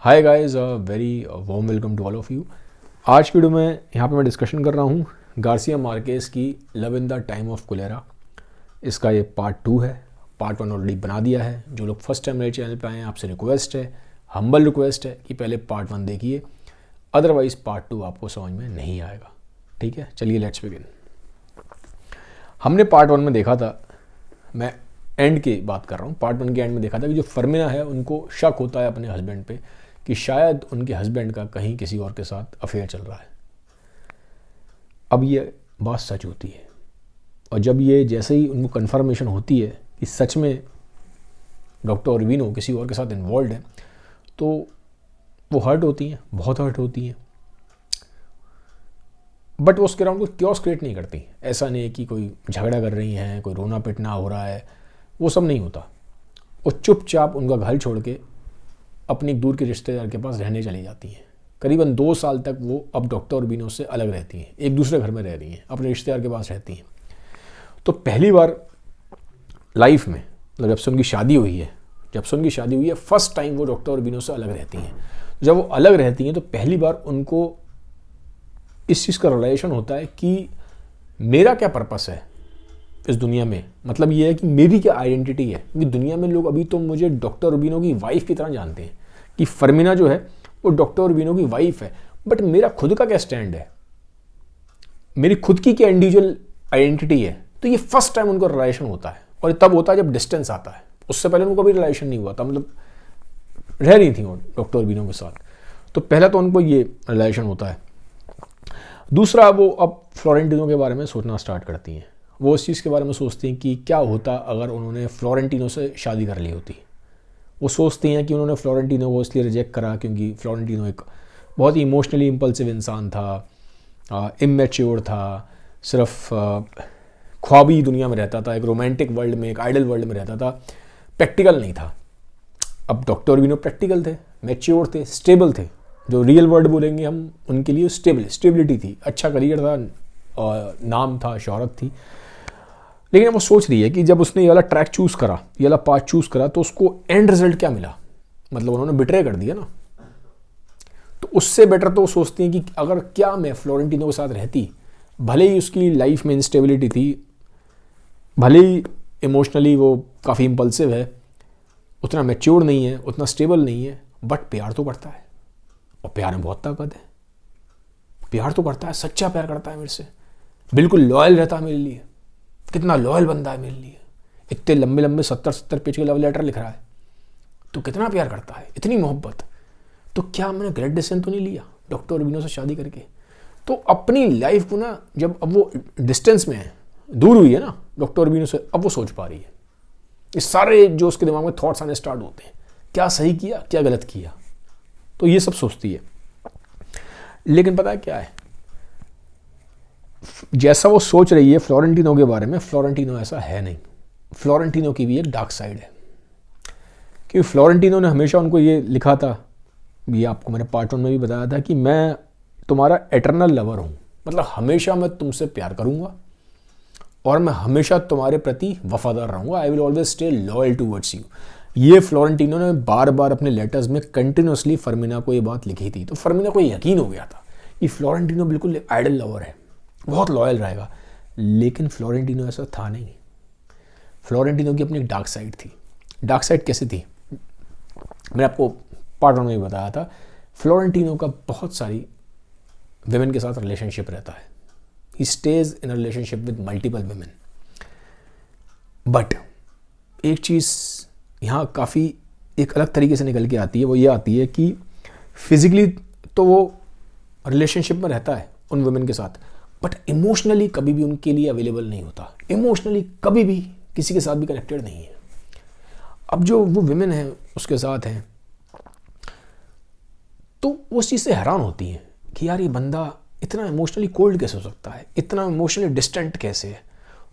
Hi guys, very warm welcome to all of you. आज की video में यहाँ पे मैं डिस्कशन कर रहा हूँ गार्सिया मार्केस की love in the time of cholera. इसका ये पार्ट 2 है। पार्ट 1 ऑलरेडी बना दिया है। जो लोग फर्स्ट टाइम मेरे चैनल पे आए हैं, आपसे रिक्वेस्ट है, हम्बल रिक्वेस्ट है कि पहले पार्ट 1 देखिए, अदरवाइज पार्ट 2 आपको समझ में नहीं आएगा। ठीक है, चलिए लेट्स बिगिन। हमने पार्ट 1 में देखा था, मैं एंड की बात कर रहा हूँ, पार्ट 1 के एंड में देखा था कि जो फर्मिना है उनको शक होता है अपने हस्बैंड पे कि शायद उनके हस्बैंड का कहीं किसी और के साथ अफेयर चल रहा है। अब ये बात सच होती है, और जब ये जैसे ही उनको कंफर्मेशन होती है कि सच में डॉक्टर ऑरबिनो किसी और के साथ इन्वॉल्व है, तो वो हर्ट होती हैं, बहुत हर्ट होती हैं। बट वो उसके अराउंड कोई क्योस क्रिएट नहीं करती। ऐसा नहीं है कि कोई झगड़ा कर रही हैं, कोई रोना पिटना हो रहा है, वो सब नहीं होता। वो चुपचाप उनका घर छोड़ के अपनी दूर के रिश्तेदार के पास रहने चली जाती हैं। करीबन 2 साल तक वो अब डॉक्टर ऑरबिनो से अलग रहती हैं, एक दूसरे घर में रह रही हैं, अपने रिश्तेदार के पास रहती हैं। तो पहली बार लाइफ में, मतलब जब से उनकी शादी हुई है, फर्स्ट टाइम वो डॉक्टर ऑरबिनो से अलग रहती हैं। जब वो अलग रहती हैं तो पहली बार उनको इस चीज़ का रियलाइजेशन होता है कि मेरा क्या पर्पस है इस दुनिया में। मतलब ये है कि मेरी क्या आइडेंटिटी है, क्योंकि दुनिया में लोग अभी तो मुझे डॉक्टर ऑरबिनो की वाइफ की तरह जानते हैं कि फर्मिना जो है वो डॉक्टर ऑरबिनो की वाइफ है। बट मेरा खुद का क्या स्टैंड है, मेरी खुद की क्या इंडिविजुअल आइडेंटिटी है। तो ये फर्स्ट टाइम उनको रियलाइजेशन होता है, और तब होता है जब डिस्टेंस आता है। उससे पहले उनको कभी रियलाइजेशन नहीं हुआ था, मतलब रह रही थी वो डॉक्टर ऑरबिनो के साथ। तो पहला तो उनको ये रियलाइजेशन होता है। दूसरा, वो अब फ्लोरेंटिनो के बारे में सोचना स्टार्ट करती हैं। वो उस चीज़ के बारे में सोचती हैं कि क्या होता अगर उन्होंने फ्लोरेंटिनो से शादी कर ली होती। वो सोचती हैं कि उन्होंने फ्लोरेंटिनो को इसलिए रिजेक्ट करा क्योंकि फ्लोरेंटिनो एक बहुत ही इमोशनली इम्पल्सिव इंसान था, इमैच्योर था, सिर्फ ख्वाबी दुनिया में रहता था, एक रोमांटिक वर्ल्ड में, एक आइडल वर्ल्ड में रहता था, प्रैक्टिकल नहीं था। अब डॉक्टर ऑरबिनो प्रैक्टिकल थे, मैच्योर थे, स्टेबल थे। जो रियल वर्ड बोलेंगे हम उनके लिए स्टेबिलिटी थी, अच्छा करियर था, नाम था, शोहरत थी। लेकिन वो सोच रही है कि जब उसने ये वाला ट्रैक चूज़ करा, ये वाला पाथ चूज़ करा, तो उसको एंड रिजल्ट क्या मिला। मतलब उन्होंने बिट्रे कर दिया ना। तो उससे बेटर तो वो सोचती हैं कि अगर क्या मैं फ्लोरेंटिनो के साथ रहती, भले ही उसकी लाइफ में इंस्टेबिलिटी थी, भले ही इमोशनली वो काफ़ी इम्पल्सिव है, उतना मैच्योर नहीं है, उतना स्टेबल नहीं है, बट प्यार तो करता है, और प्यार में बहुत ताकत है। प्यार तो करता है, सच्चा प्यार करता है मेरे से, बिल्कुल लॉयल रहता है मेरे लिए। कितना लॉयल बंदा है मेरे लिए, इतने लंबे लंबे 70 पेज के लव लेटर लिख रहा है, तो कितना प्यार करता है, इतनी मोहब्बत। तो क्या मैंने ग्रेट डिसीजन तो नहीं लिया डॉक्टर ऑरबिनो से शादी करके। तो अपनी लाइफ को ना, जब अब वो डिस्टेंस में है, दूर हुई है ना डॉक्टर ऑरबिनो से, अब वो सोच पा रही है। ये सारे जो उसके दिमाग में थॉट्स आने स्टार्ट होते हैं, क्या सही किया, क्या गलत किया, तो ये सब सोचती है। लेकिन पता है क्या है, जैसा वो सोच रही है फ्लोरेंटिनो के बारे में, फ्लोरेंटिनो ऐसा है नहीं। फ्लोरेंटिनो की भी एक डार्क साइड है, क्योंकि फ्लोरेंटिनो ने हमेशा उनको ये लिखा था, ये आपको मैंने पार्ट 1 में भी बताया था, कि मैं तुम्हारा एटर्नल लवर हूँ। मतलब हमेशा मैं तुमसे प्यार करूँगा, और मैं हमेशा तुम्हारे प्रति वफादार रहूँगा। I will always stay loyal towards you. ये फ्लोरेंटिनो ने बार बार अपने लेटर्स में कंटिन्यूसली फर्मिना को ये बात लिखी थी। तो फर्मिना को यकीन हो गया था कि फ्लोरेंटिनो बिल्कुल आइडल लवर है, बहुत लॉयल रहेगा। लेकिन फ्लोरेंटिनो ऐसा था नहीं। फ्लोरेंटिनो की अपनी एक डार्क साइड थी। डार्क साइड कैसे थी, मैंने आपको पार्ट 1 में भी बताया था। फ्लोरेंटिनो का बहुत सारी विमेन के साथ रिलेशनशिप रहता है। He stays in a relationship with multiple women. But एक चीज़ यहाँ काफ़ी एक अलग तरीके से निकल के आती है, वो ये आती है कि फिजिकली तो वो रिलेशनशिप में रहता है उन वुमेन के साथ, बट इमोशनली कभी भी उनके लिए अवेलेबल नहीं होता, इमोशनली कभी भी किसी के साथ भी कनेक्टेड नहीं है। अब जो वो विमेन है उसके साथ हैं, तो वो उस चीज़ से हैरान होती हैं कि यार ये बंदा इतना इमोशनली कोल्ड कैसे हो सकता है, इतना इमोशनली डिस्टेंट कैसे है।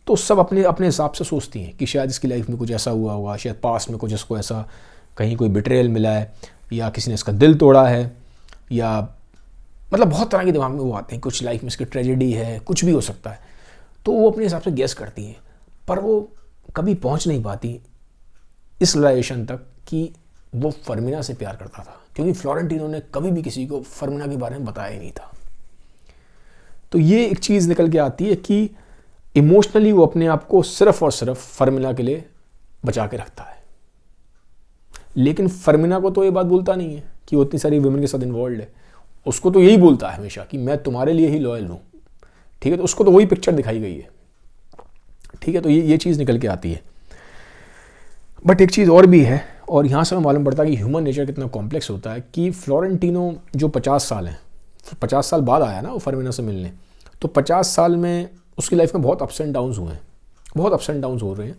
तो सब अपने अपने हिसाब से सोचती हैं कि शायद इसकी लाइफ में कुछ ऐसा हुआ होगा, शायद पास्ट में कुछ इसको ऐसा कहीं कोई बिट्रेयल मिला है, या किसी ने इसका दिल तोड़ा है, या मतलब बहुत तरह के दिमाग में वो आते हैं, कुछ लाइफ में इसकी ट्रेजेडी है, कुछ भी हो सकता है। तो वो अपने हिसाब से गेस करती हैं, पर वो कभी पहुंच नहीं पाती इस रियलाइजेशन तक कि वो फर्मिना से प्यार करता था, क्योंकि फ्लोरेंटिनो ने कभी भी किसी को फर्मिना के बारे में बताया ही नहीं था। तो ये एक चीज़ निकल के आती है कि इमोशनली वो अपने आप को सिर्फ और सिर्फ फर्मिना के लिए बचा के रखता है। लेकिन फर्मिना को तो ये बात बोलता नहीं है कि वो इतनी सारी वुमेन के साथ इन्वॉल्व है। उसको तो यही बोलता है हमेशा कि मैं तुम्हारे लिए ही लॉयल हूँ, ठीक है। तो उसको तो वही पिक्चर दिखाई गई है, ठीक है। तो ये चीज़ निकल के आती है। बट एक चीज़ और भी है, और यहाँ से हमें मालूम पड़ता है कि ह्यूमन नेचर कितना कॉम्प्लेक्स होता है कि फ्लोरेंटिनो जो 50 साल हैं, 50 साल बाद आया ना वो फर्मिना से मिलने, तो 50 साल में उसकी लाइफ में बहुत अप्स एंड डाउन्स हुए हैं, बहुत अप्स एंड डाउन्स हो रहे हैं।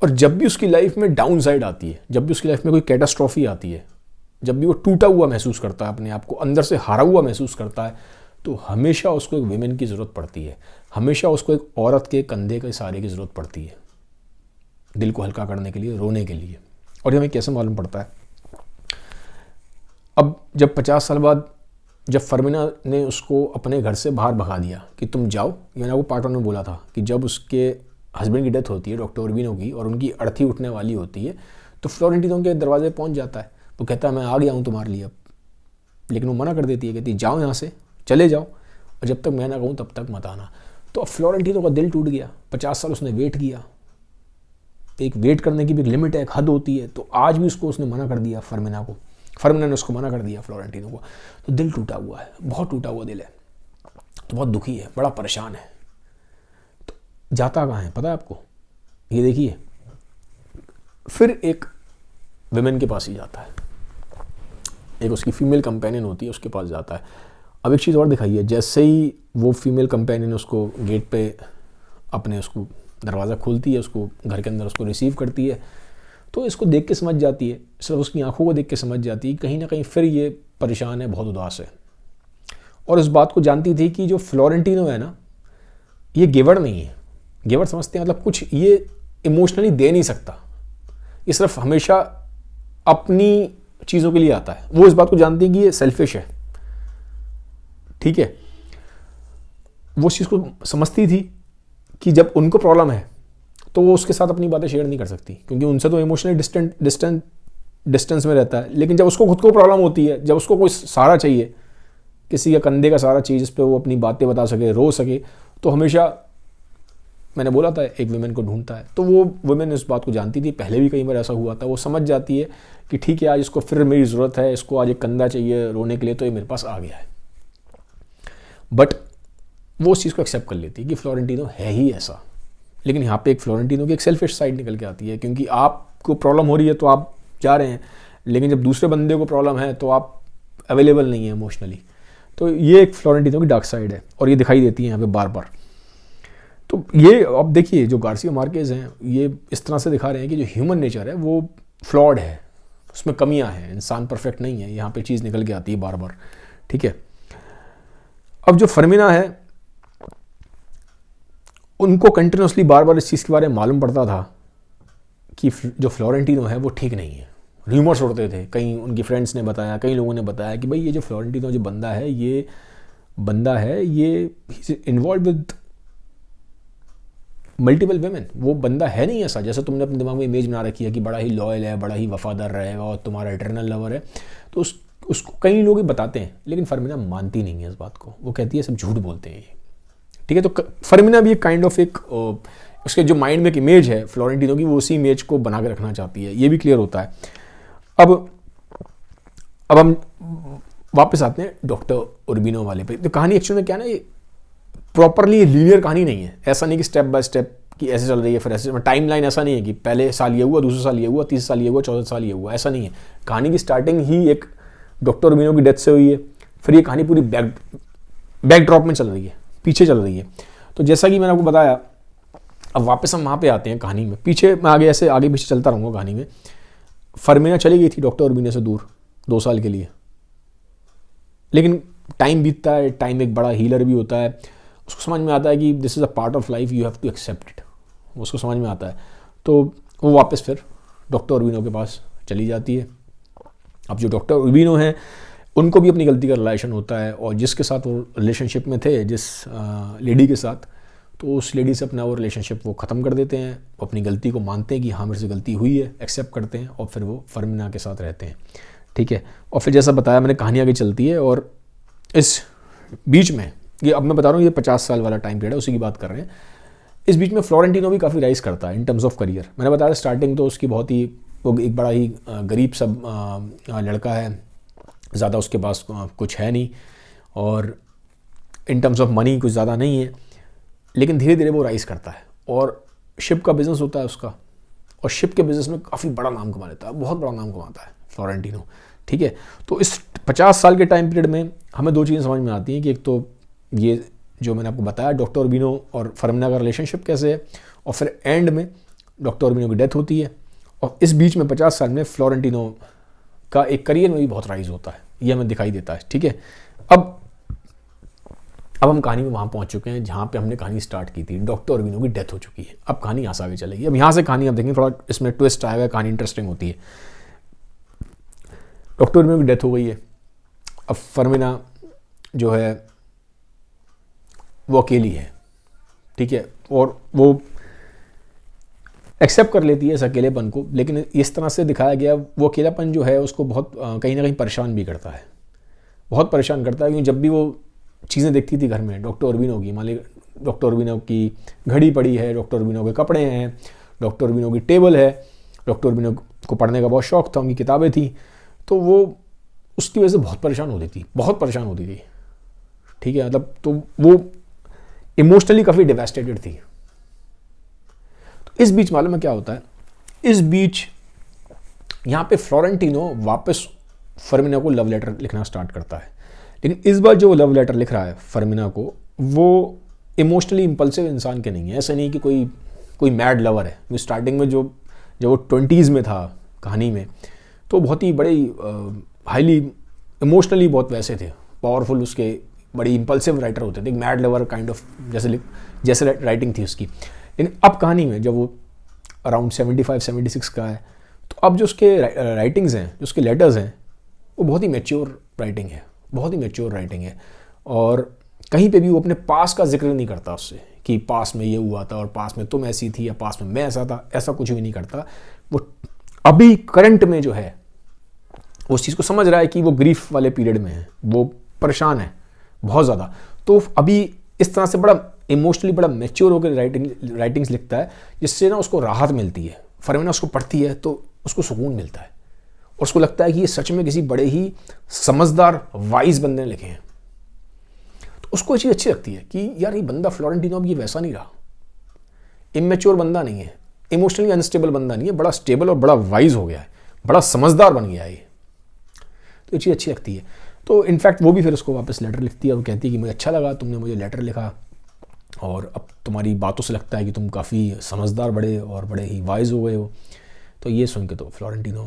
और जब भी उसकी लाइफ में डाउन साइड आती है, जब भी उसकी लाइफ में कोई कैटास्ट्रॉफी आती है, जब भी वो टूटा हुआ महसूस करता है, अपने आप को अंदर से हारा हुआ महसूस करता है, तो हमेशा उसको एक विमेन की ज़रूरत पड़ती है, हमेशा उसको एक औरत के कंधे के सहारे की ज़रूरत पड़ती है, दिल को हल्का करने के लिए, रोने के लिए। और ये हमें कैसे मालूम पड़ता है? अब जब 50 साल बाद जब फर्मिना ने उसको अपने घर से बाहर भगा दिया कि तुम जाओ, मैंने वो पार्ट 1 में बोला था कि जब उसके हस्बैंड की डेथ होती है डॉक्टर उर्बिनो की, और उनकी अर्थी उठने वाली होती है, तो फ्लोरेंटिनो के दरवाजे पे पहुंच जाता है। वो कहता है मैं आ गया हूँ तुम्हारे लिए अब, लेकिन वो मना कर देती है, कहती जाओ यहाँ से, चले जाओ, और जब तक मैं ना कहूँ तब तक मत आना। तो अब फ्लोरेंटिनो का दिल टूट गया। 50 साल उसने वेट किया, एक वेट करने की भी एक लिमिट है, एक हद होती है। तो आज भी उसको उसने मना कर दिया, फर्मिना ने उसको मना कर दिया फ्लोरेंटिनो को। तो दिल टूटा हुआ है, बहुत टूटा हुआ दिल है, तो बहुत दुखी है, बड़ा परेशान है। तो जाता कहाँ है पता है आपको? ये देखिए, फिर एक विमेन के पास ही जाता है, एक उसकी फीमेल कंपेनियन होती है, उसके पास जाता है। अब एक चीज़ और दिखाई है, जैसे ही वो फीमेल कंपेनियन उसको गेट पे अपने उसको दरवाज़ा खोलती है, उसको घर के अंदर उसको रिसीव करती है, तो इसको देख के समझ जाती है, सिर्फ उसकी आंखों को देख के समझ जाती है कहीं ना कहीं फिर ये परेशान है, बहुत उदास है। और इस बात को जानती थी कि जो फ्लोरेंटिनो है ना, ये गिवर नहीं है। गिवर समझते हैं मतलब कुछ ये इमोशनली दे नहीं सकता, ये सिर्फ हमेशा अपनी चीज़ों के लिए आता है। वो इस बात को जानती है कि ये सेल्फिश है, ठीक है। वो इस चीज़ को समझती थी कि जब उनको प्रॉब्लम है तो वो उसके साथ अपनी बातें शेयर नहीं कर सकती, क्योंकि उनसे तो इमोशनली डिस्टेंस में रहता है। लेकिन जब उसको खुद को प्रॉब्लम होती है, जब उसको कोई सहारा चाहिए, किसी का कंधे का सहारा चाहिए जिस पे वो अपनी बातें बता सके, रो सके, तो हमेशा मैंने बोला था एक वुमेन को ढूंढता है। तो वो वुमेन इस बात को जानती थी, पहले भी कई बार ऐसा हुआ था। वो समझ जाती है कि ठीक है आज इसको फिर मेरी ज़रूरत है, इसको आज एक कंधा चाहिए रोने के लिए, तो ये मेरे पास आ गया है। बट वो उस चीज़ को एक्सेप्ट कर लेती है कि फ्लोरेंटिनो है ही ऐसा। लेकिन यहाँ पे एक फ्लोरेंटिनो की एक सेल्फिश साइड निकल के आती है, क्योंकि आपको प्रॉब्लम हो रही है तो आप जा रहे हैं, लेकिन जब दूसरे बंदे को प्रॉब्लम है तो आप अवेलेबल नहीं है इमोशनली। तो ये एक फ्लोरेंटिनो की डार्क साइड है, और ये दिखाई देती है यहाँ पे बार बार। तो ये अब देखिए, जो गार्सिया मार्केज हैं ये इस तरह से दिखा रहे हैं कि जो ह्यूमन नेचर है वो फ्लॉड है, उसमें कमियां हैं, इंसान परफेक्ट नहीं है। यहाँ पे चीज़ निकल के आती है बार बार, ठीक है। अब जो फर्मिना है, उनको कंटिन्यूसली बार बार इस चीज़ के बारे में मालूम पड़ता था कि जो फ्लोरेंटिनो है वो ठीक नहीं है। र्यूमर्स उड़ते थे, कहीं उनकी फ्रेंड्स ने बताया, कई लोगों ने बताया कि भाई ये जो फ्लोरेंटिनो जो बंदा है ये इन्वॉल्व विद मल्टीपल वेमेन। वो बंदा है नहीं ऐसा जैसे तुमने अपने दिमाग में इमेज बना रखी है कि बड़ा ही लॉयल है, बड़ा ही वफादार रहेगा और तुम्हारा इटर्नल लवर है। तो उसको कई लोग बताते हैं, लेकिन फर्मिना मानती नहीं है इस बात को। वो कहती है सब झूठ बोलते हैं, ठीक है। तो फर्मिना भी एक काइंड ऑफ एक उसके जो माइंड में एक इमेज है फ्लोरेंटिनो की, वो उसी इमेज को बना के रखना चाहती है, ये भी क्लियर होता है। अब हम वापस आते हैं डॉक्टर उर्बिनो वाले पे। तो कहानी एक्चुअली में क्या ना, ये प्रॉपरली लीनियर कहानी नहीं है। ऐसा नहीं कि स्टेप बाय स्टेप कि ऐसे चल रही है फिर ऐसे, टाइम लाइन ऐसा नहीं है कि पहले साल ये हुआ, दूसरे साल ये हुआ, तीसरे साल ये हुआ, चौथे साल ये हुआ, ऐसा नहीं है। कहानी की स्टार्टिंग ही एक डॉक्टर उर्बिनो की डेथ से हुई है, फिर ये कहानी पूरी बैक ड्रॉप में चल रही है, पीछे चल रही है। तो जैसा कि मैंने आपको बताया, अब वापस हम वहाँ पे आते हैं कहानी में। पीछे मैं आगे पीछे चलता रहूँगा कहानी में। फर्मिना चली गई थी डॉक्टर उर्बिनो से दूर 2 साल के लिए, लेकिन टाइम बीतता है, टाइम एक बड़ा हीलर भी होता है। उसको समझ में आता है कि this is a part of life, you have to accept it. उसको समझ में आता है, तो वो वापस फिर डॉक्टर उर्बिनो के पास चली जाती है। अब जो डॉक्टर उर्बिनो हैं उनको भी अपनी गलती का रिलेशन होता है, और जिसके साथ वो रिलेशनशिप में थे, जिस लेडी के साथ, तो उस लेडी से अपना वो रिलेशनशिप वो ख़त्म कर देते हैं, अपनी गलती को मानते हैं कि हाँ मेरे से गलती हुई है, एक्सेप्ट करते हैं और फिर वो फरमीना के साथ रहते हैं। ठीक है, और फिर जैसा बताया मैंने कहानी आगे चलती है, और इस बीच में ये अब मैं बता रहा हूँ ये 50 साल वाला टाइम पीरियड है, उसी की बात कर रहे हैं। इस बीच में फ्लोरेंटिनो भी काफ़ी राइज करता है इन टर्म्स ऑफ करियर। मैंने बताया स्टार्टिंग तो उसकी बहुत ही, वो एक बड़ा ही गरीब सब लड़का है, ज़्यादा उसके पास कुछ है नहीं, और इन टर्म्स ऑफ मनी कुछ ज़्यादा नहीं है, लेकिन धीरे धीरे वो राइज करता है और शिप का बिज़नेस होता है उसका, और शिप के बिज़नेस में काफ़ी बड़ा नाम कमा लेता है, बहुत बड़ा नाम कमाता है फ्लोरेंटिनो। ठीक है, तो इस 50 साल के टाइम पीरियड में हमें दो चीज़ें समझ में आती हैं कि एक तो ये जो मैंने आपको बताया डॉक्टर उर्बिनो और फरमीना का रिलेशनशिप कैसे है, और फिर एंड में डॉक्टर उर्बिनो की डेथ होती है, और इस बीच में 50 साल में फ्लोरेंटिनो का एक करियर में भी बहुत राइज होता है, ये हमें दिखाई देता है। ठीक है, अब हम कहानी में वहाँ पहुँच चुके हैं जहाँ पे हमने कहानी स्टार्ट की थी, डॉक्टर उर्बिनो की डेथ हो चुकी है। अब कहानी यहाँ से आगे चलेगी, अब यहाँ से कहानी आप देखेंगे थोड़ा इसमें ट्विस्ट आएगा, कहानी इंटरेस्टिंग होती है। डॉक्टर उर्बिनो की डेथ हो गई है, अब फरमीना जो है वो अकेली है। ठीक है, और वो एक्सेप्ट कर लेती है इस अकेलेपन को, लेकिन इस तरह से दिखाया गया वो अकेलापन जो है उसको बहुत कहीं ना कहीं परेशान भी करता है, बहुत परेशान करता है, क्योंकि जब भी वो चीज़ें देखती थी घर में डॉक्टर उर्बिनो की, मान ली डॉक्टर उर्बिनो की घड़ी पड़ी है, डॉक्टर उर्बिनो के कपड़े हैं, डॉक्टर उर्बिनो की टेबल है, डॉक्टर उर्बिनो को पढ़ने का बहुत शौक था, उनकी किताबें थी, तो वो उसकी वजह से बहुत परेशान होती थी, बहुत परेशान होती थी। ठीक है, मतलब तो वो इमोशनली काफ़ी डिवास्टेटेड थी। तो इस बीच मालूम है क्या होता है, इस बीच यहाँ पे फ्लोरेंटिनो वापस फरमीना को लव लेटर लिखना स्टार्ट करता है, लेकिन इस बार जो वो लव लेटर लिख रहा है फरमीना को, वो इमोशनली इंपल्सिव इंसान के नहीं है। ऐसा नहीं कि कोई मैड लवर है। वो स्टार्टिंग में जब वो 20s में था कहानी में, तो बहुत ही बड़े हाईली इमोशनली बहुत वैसे थे, पावरफुल, उसके बड़ी इंपल्सिव राइटर होते थे, एक मैड लवर काइंड ऑफ जैसे राइटिंग थी उसकी। लेकिन अब कहानी में जब वो अराउंड 75-76 का है, तो अब जो उसके राइटिंग्स हैं, जो उसके लेटर्स हैं, वो बहुत ही मैच्योर राइटिंग है, बहुत ही मैच्योर राइटिंग है, और कहीं पे भी वो अपने पास का जिक्र नहीं करता उससे कि पास में ये हुआ था और पास में तुम ऐसी थी या पास में मैं ऐसा था, ऐसा कुछ भी नहीं करता। वो अभी करंट में जो है उस चीज़ को समझ रहा है कि वो ग्रीफ वाले पीरियड में है, वो परेशान है बहुत ज़्यादा, तो अभी इस तरह से बड़ा इमोशनली बड़ा मैच्योर होकर राइटिंग्स लिखता है, जिससे ना उसको राहत मिलती है। फरमीना उसको पढ़ती है तो उसको सुकून मिलता है, और उसको लगता है कि ये सच में किसी बड़े ही समझदार वाइज बंदे ने लिखे हैं। तो उसको ये चीज़ अच्छी लगती है कि यार ये बंदा फ्लोरेंटिनो अब ये वैसा नहीं रहा, इमेच्योर बंदा नहीं है, इमोशनली अनस्टेबल बंदा नहीं है, बड़ा स्टेबल और बड़ा वाइज हो गया है, बड़ा समझदार बन गया है ये। तो ये चीज़ अच्छी लगती है। तो इनफैक्ट वो भी फिर उसको वापस लेटर लिखती है और कहती है कि मुझे अच्छा लगा तुमने मुझे लेटर लिखा, और अब तुम्हारी बातों से लगता है कि तुम काफ़ी समझदार बड़े और बड़े ही वाइज हो गए हो। तो ये सुन के तो फ्लोरेंटिनो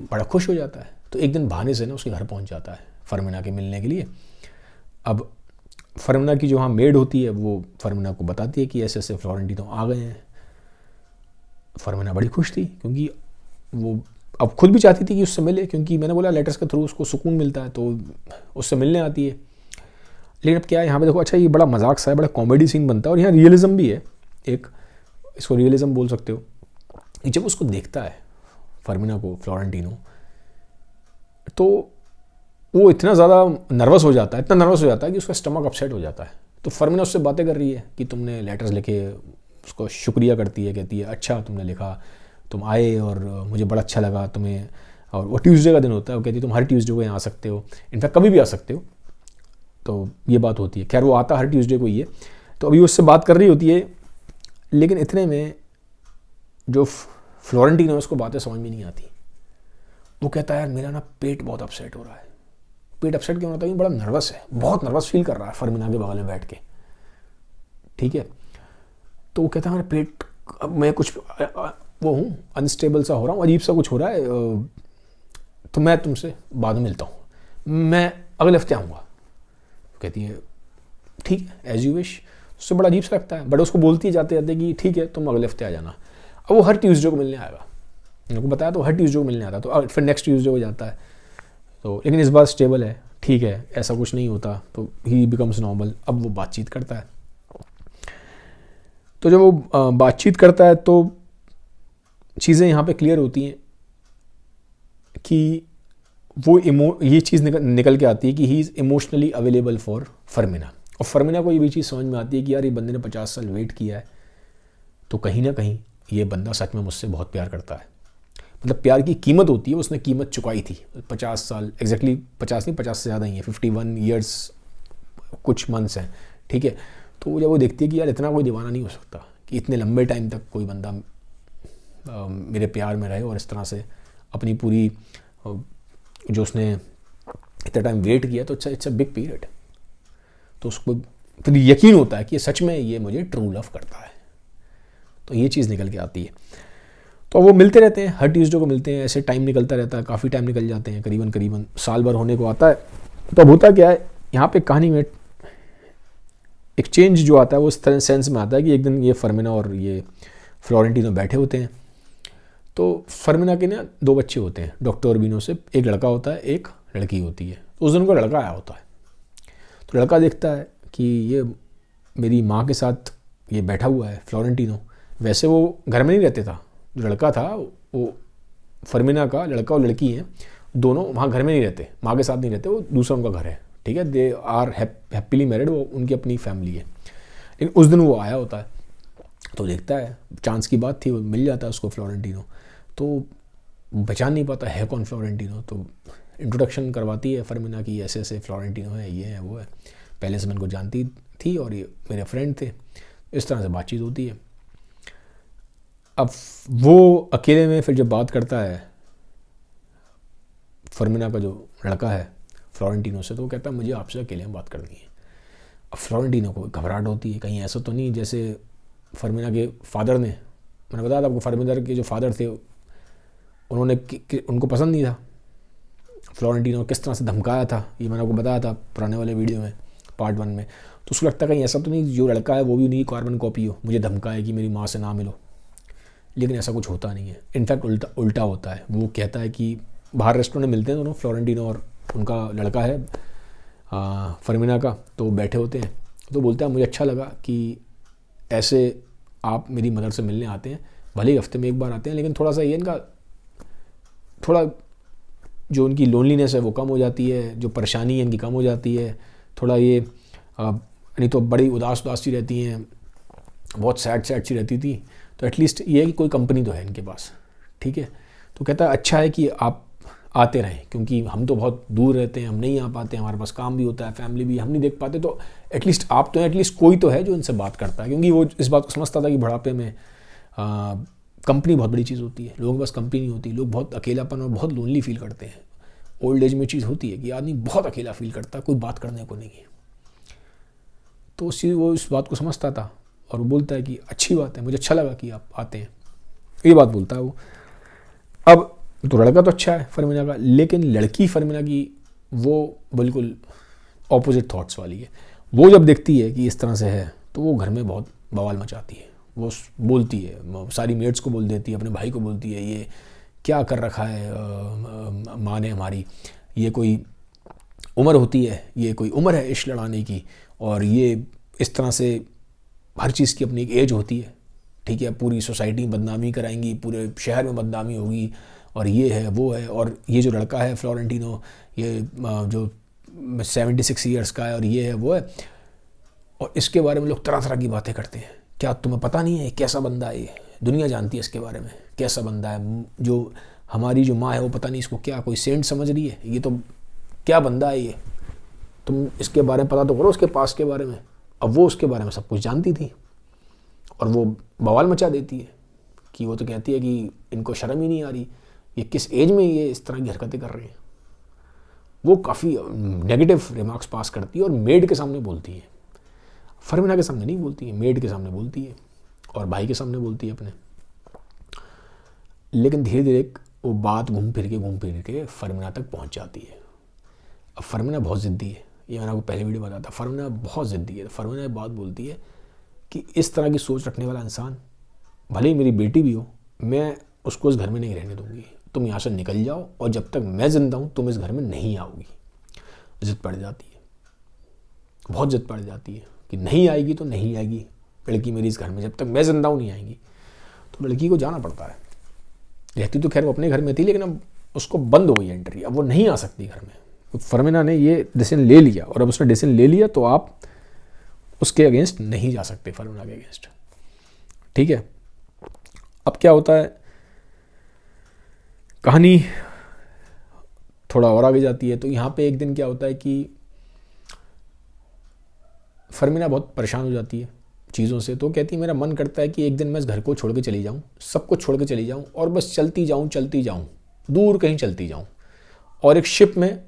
बड़ा खुश हो जाता है। तो एक दिन बहाने से ना उसके घर पहुंच जाता है फरमीना के मिलने के लिए। अब फरमीना की जो वहाँ मेड होती है वो फरमीना को बताती है कि ऐसे ऐसे फ्लोरेंटिनो आ गए हैं। फरमीना बड़ी खुश थी, क्योंकि वो अब खुद भी चाहती थी कि उससे मिले, क्योंकि मैंने बोला लेटर्स के थ्रू उसको सुकून मिलता है, तो उससे मिलने आती है। लेकिन अब क्या है यहाँ पे देखो, अच्छा ये बड़ा मजाक सा है, बड़ा कॉमेडी सीन बनता है, और यहाँ रियलिज्म भी है, एक इसको रियलिज्म बोल सकते हो। जब उसको देखता है फरमीना को फ्लोरेंटिनो, तो वो इतना ज़्यादा नर्वस हो जाता है, इतना नर्वस हो जाता है कि उसका स्टमक अपसेट हो जाता है। तो फरमीना उससे बातें कर रही है कि तुमने लेटर्स लिखे, उसको शुक्रिया करती है, कहती है अच्छा तुमने लिखा, तुम आए और मुझे बड़ा अच्छा लगा तुम्हें, और वो ट्यूसडे का दिन होता है, वो कहती है तुम हर ट्यूसडे को यहाँ आ सकते हो, इनफैक्ट कभी भी आ सकते हो। तो ये बात होती है। खैर वो आता हर ट्यूसडे को ही है। तो अभी उससे बात कर रही होती है, लेकिन इतने में जो फ्लोरेंटिनो है उसको बातें समझ में नहीं आती। वो कहता है यार मेरा ना पेट बहुत अपसेट हो रहा है। पेट अपसेट क्यों होता है? बड़ा नर्वस है, बहुत नर्वस फील कर रहा है फरमीना के बगल में बैठ के। ठीक है, तो वो कहता है मेरा पेट, अब मैं कुछ वो हूँ, अनस्टेबल सा हो रहा हूँ, अजीब सा कुछ हो रहा है, तो मैं तुमसे बाद में मिलता हूँ, मैं अगले हफ्ते आऊँगा। कहती है ठीक है एज यू विश। उससे बड़ा अजीब सा लगता है, बट उसको बोलती है जाते जाते कि ठीक है तुम अगले हफ्ते आ जाना। अब वो हर ट्यूसडे को मिलने आएगा, उनको बताया तो हर ट्यूसडे को मिलने आता है। तो फिर नेक्स्ट ट्यूसडे को जाता है, तो लेकिन इस बार स्टेबल है, ठीक है ऐसा कुछ नहीं होता, तो ही बिकम्स नॉर्मल। अब वो बातचीत करता है। तो जब वो बातचीत करता है तो चीज़ें यहाँ पे क्लियर होती हैं कि वो ये चीज़ निकल के आती है कि he is emotionally available for Fermina. और फर्मिना को ये भी चीज़ समझ में आती है कि यार ये बंदे ने 50 साल वेट किया है, तो कहीं ना कहीं ये बंदा सच में मुझसे बहुत प्यार करता है। मतलब प्यार की कीमत होती है, उसने कीमत चुकाई थी 50 साल, एग्जैक्टली 50 नहीं, 50 से ज़्यादा ही है, 51 ईयर्स कुछ मंथ्स हैं, ठीक है। तो जब वो देखती है कि यार इतना कोई दीवाना नहीं हो सकता कि इतने लंबे टाइम तक कोई बंदा मेरे प्यार में रहे और इस तरह से अपनी पूरी जो उसने इतना टाइम वेट किया, तो इट्स अ बिग पीरियड। तो उसको फिर यकीन होता है कि ये सच में ये मुझे ट्रू लव करता है। तो ये चीज़ निकल के आती है। तो वो मिलते रहते हैं, हर ट्यूसडे को मिलते हैं, ऐसे टाइम निकलता रहता है, काफ़ी टाइम निकल जाते हैं, करीबन साल भर होने को आता है। तो अब होता क्या है यहाँ पे कहानी में, एक चेंज जो आता है वो इस तरह सेंस में आता है कि एक दिन ये फर्मिना और ये फ्लोरेंटिनो बैठे होते हैं। तो फर्मिना के ना 2 बच्चे होते हैं, डॉक्टर ऑर्बिनो से एक लड़का होता है, एक लड़की होती है। तो उस दिन उनका लड़का आया होता है। तो लड़का देखता है कि ये मेरी माँ के साथ ये बैठा हुआ है फ्लोरेंटिनो। वैसे वो घर में नहीं रहते था, जो लड़का था वो फर्मिना का लड़का और लड़की हैं, दोनों वहाँ घर में नहीं रहते, माँ के साथ नहीं रहते, वो दूसरा उनका घर है, ठीक है। दे आर हैप्पीली मैरिड, वो उनकी अपनी फैमिली है। लेकिन उस दिन वो आया होता है, तो देखता है, चांस की बात थी, वो मिल जाता है उसको फ्लोरेंटिनो। तो पहचान नहीं पाता है कौन फ्लोरेंटिनो। तो इंट्रोडक्शन करवाती है फर्मिना की, ऐसे ऐसे फ्लोरेंटिनो है, ये है वो है, पहले से मैं इनको जानती थी और ये मेरे फ्रेंड थे। इस तरह से बातचीत होती है। अब वो अकेले में फिर जब बात करता है फर्मिना का जो लड़का है फ्लोरेंटिनो से, तो वो कहता है मुझे आपसे अकेले में बात करनी है। अब फ्लोरेंटिनो को घबराहट होती है, कहीं ऐसा तो नहीं जैसे फर्मिना के फादर ने, मैंने बताया था आपको, फर्मिना के जो फादर थे उन्होंने उनको पसंद नहीं था फ्लोरेंटिनो, किस तरह से धमकाया था, ये मैंने आपको बताया था पुराने वाले वीडियो में, पार्ट 1 में। तो उसको लगता है कहीं ऐसा तो नहीं जो लड़का है वो भी उन्हीं की कार्बन कॉपी हो, मुझे धमकाए कि मेरी माँ से ना मिलो। लेकिन ऐसा कुछ होता नहीं है, इनफैक्ट उल्टा होता है। वो कहता है कि बाहर रेस्टोरेंट में मिलते हैं दोनों, फ्लोरेंटिनो और उनका लड़का है फर्मिना का, तो बैठे होते हैं। तो बोलता है मुझे अच्छा लगा कि ऐसे आप मेरी मदर से मिलने आते हैं, भले ही हफ्ते में एक बार आते हैं, लेकिन थोड़ा सा ये इनका थोड़ा जो उनकी लोनलीनेस है वो कम हो जाती है, जो परेशानी है इनकी कम हो जाती है, थोड़ा ये नहीं तो बड़ी उदास सी रहती हैं, बहुत सैड सी रहती थी। तो एटलीस्ट ये है कि कोई कंपनी तो है इनके पास, ठीक है। तो कहता है अच्छा है कि आप आते रहें, क्योंकि हम तो बहुत दूर रहते हैं, हम नहीं आ पाते, हमारे पास काम भी होता है, फैमिली भी हम नहीं देख पाते, तो एटलीस्ट आप तो हैं, एटलीस्ट कोई तो है जो इनसे बात करता है। क्योंकि वो इस बात को समझता था कि बुढ़ापे में कंपनी बहुत बड़ी चीज़ होती है, लोगों के पास कंपनी नहीं होती, लोग बहुत अकेलापन और बहुत लोनली फील करते हैं। ओल्ड एज में चीज़ होती है कि आदमी बहुत अकेला फील करता है, कोई बात करने को नहीं है। तो वो इस बात को समझता था और वो बोलता है कि अच्छी बात है, मुझे अच्छा लगा कि आप आते हैं, ये बात बोलता है वो। अब तो लड़का तो अच्छा है फर्मिना का, लेकिन लड़की फर्मिना की वो बिल्कुल ऑपोजिट थॉट्स वाली है। वो जब देखती है कि इस तरह से है तो वो घर में बहुत बवाल मचाती है। वो बोलती है, सारी मेट्स को बोल देती है, अपने भाई को बोलती है ये क्या कर रखा है माँ ने हमारी, ये कोई उम्र होती है, ये कोई उम्र है इश्क लड़ाने की, और ये इस तरह से हर चीज़ की अपनी एक एज होती है, ठीक है। पूरी सोसाइटी में बदनामी कराएंगी, पूरे शहर में बदनामी होगी, और ये है वो है। और ये जो लड़का है फ्लोरेंटिनो, ये जो 76 ईयर्स का है, और ये है वो है, और इसके बारे में लोग तरह तरह की बातें करते हैं। क्या तुम्हें पता नहीं है कैसा बंदा है ये, दुनिया जानती है इसके बारे में कैसा बंदा है, जो हमारी जो माँ है वो पता नहीं इसको क्या कोई सेंट समझ रही है, ये तो क्या बंदा है ये, तुम इसके बारे में पता तो करो, उसके पास के बारे में। अब वो उसके बारे में सब कुछ जानती थी और वो बवाल मचा देती है कि वो तो कहती है कि इनको शर्म ही नहीं आ रही, ये किस एज में ये इस तरह की हरकतें कर रहे हैं। वो काफ़ी नेगेटिव रिमार्क्स पास करती है और मेड के सामने बोलती है, फर्मिना के सामने नहीं बोलती है, मेड के सामने बोलती है और भाई के सामने बोलती है अपने। लेकिन धीरे धीरे वो बात घूम फिर के फर्मिना तक पहुंच जाती है। अब फर्मिना बहुत ज़िद्दी है, ये मैंने आपको पहले वीडियो बताया था, फर्मिना बहुत ज़िद्दी है। फर्मिना एक बात बोलती है कि इस तरह की सोच रखने वाला इंसान, भले ही मेरी बेटी भी हो, मैं उसको इस घर में नहीं रहने दूंगी, तुम यहाँ से निकल जाओ, और जब तक मैं ज़िंदा हूँ तुम इस घर में नहीं आओगी। जिद पड़ जाती है, बहुत जिद पड़ जाती है कि नहीं आएगी तो नहीं आएगी, लड़की मेरी इस घर में जब तक मैं जिंदा हूँ नहीं आएंगी। तो लड़की को जाना पड़ता है। रहती तो खैर वो अपने घर में थी, लेकिन अब उसको बंद हो गई एंट्री, अब वो नहीं आ सकती घर में। तो फरमीना ने ये डिसीजन ले लिया, और अब उसने डिसीजन ले लिया तो आप उसके अगेंस्ट नहीं जा सकते, फरमीना के अगेंस्ट। ठीक है, अब क्या होता है, कहानी थोड़ा और आगे जाती है। तो यहाँ पे एक दिन क्या होता है कि फरमीना बहुत परेशान हो जाती है चीज़ों से। तो कहती है मेरा मन करता है कि एक दिन मैं इस घर को छोड़ के चली जाऊँ, सब कुछ छोड़ के चली जाऊँ, और बस चलती जाऊँ, दूर कहीं चलती जाऊँ, और एक शिप में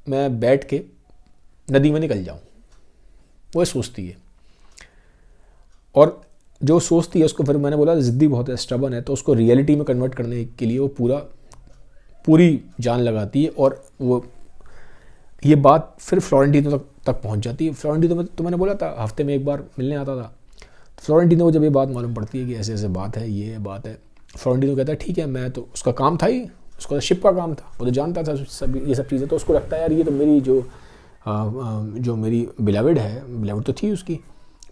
मैं बैठ के नदी में निकल जाऊँ। वो सोचती है, और जो सोचती है उसको फिर मैंने बोला ज़िद्दी बहुत है, स्टबन है, तो उसको रियलिटी में कन्वर्ट करने के लिए वो पूरी जान लगाती है। और वो ये बात फिर फ्लोरेंटिनो तक पहुंच जाती है। फ्लोरेंटिनो में तो मैंने बोला था हफ्ते में एक बार मिलने आता था। फ्लोरेंटिनो को जब ये बात मालूम पड़ती है कि ऐसे ऐसे बात है, ये बात है, फ्लोरेंटिनो कहता है ठीक है, मैं तो, उसका काम था ही, उसका शिप का काम था, वो तो जानता था सब ये सब चीज़ें। तो उसको लगता है यार ये तो मेरी जो मेरी बिलाविड है, बिलाविड तो थी उसकी,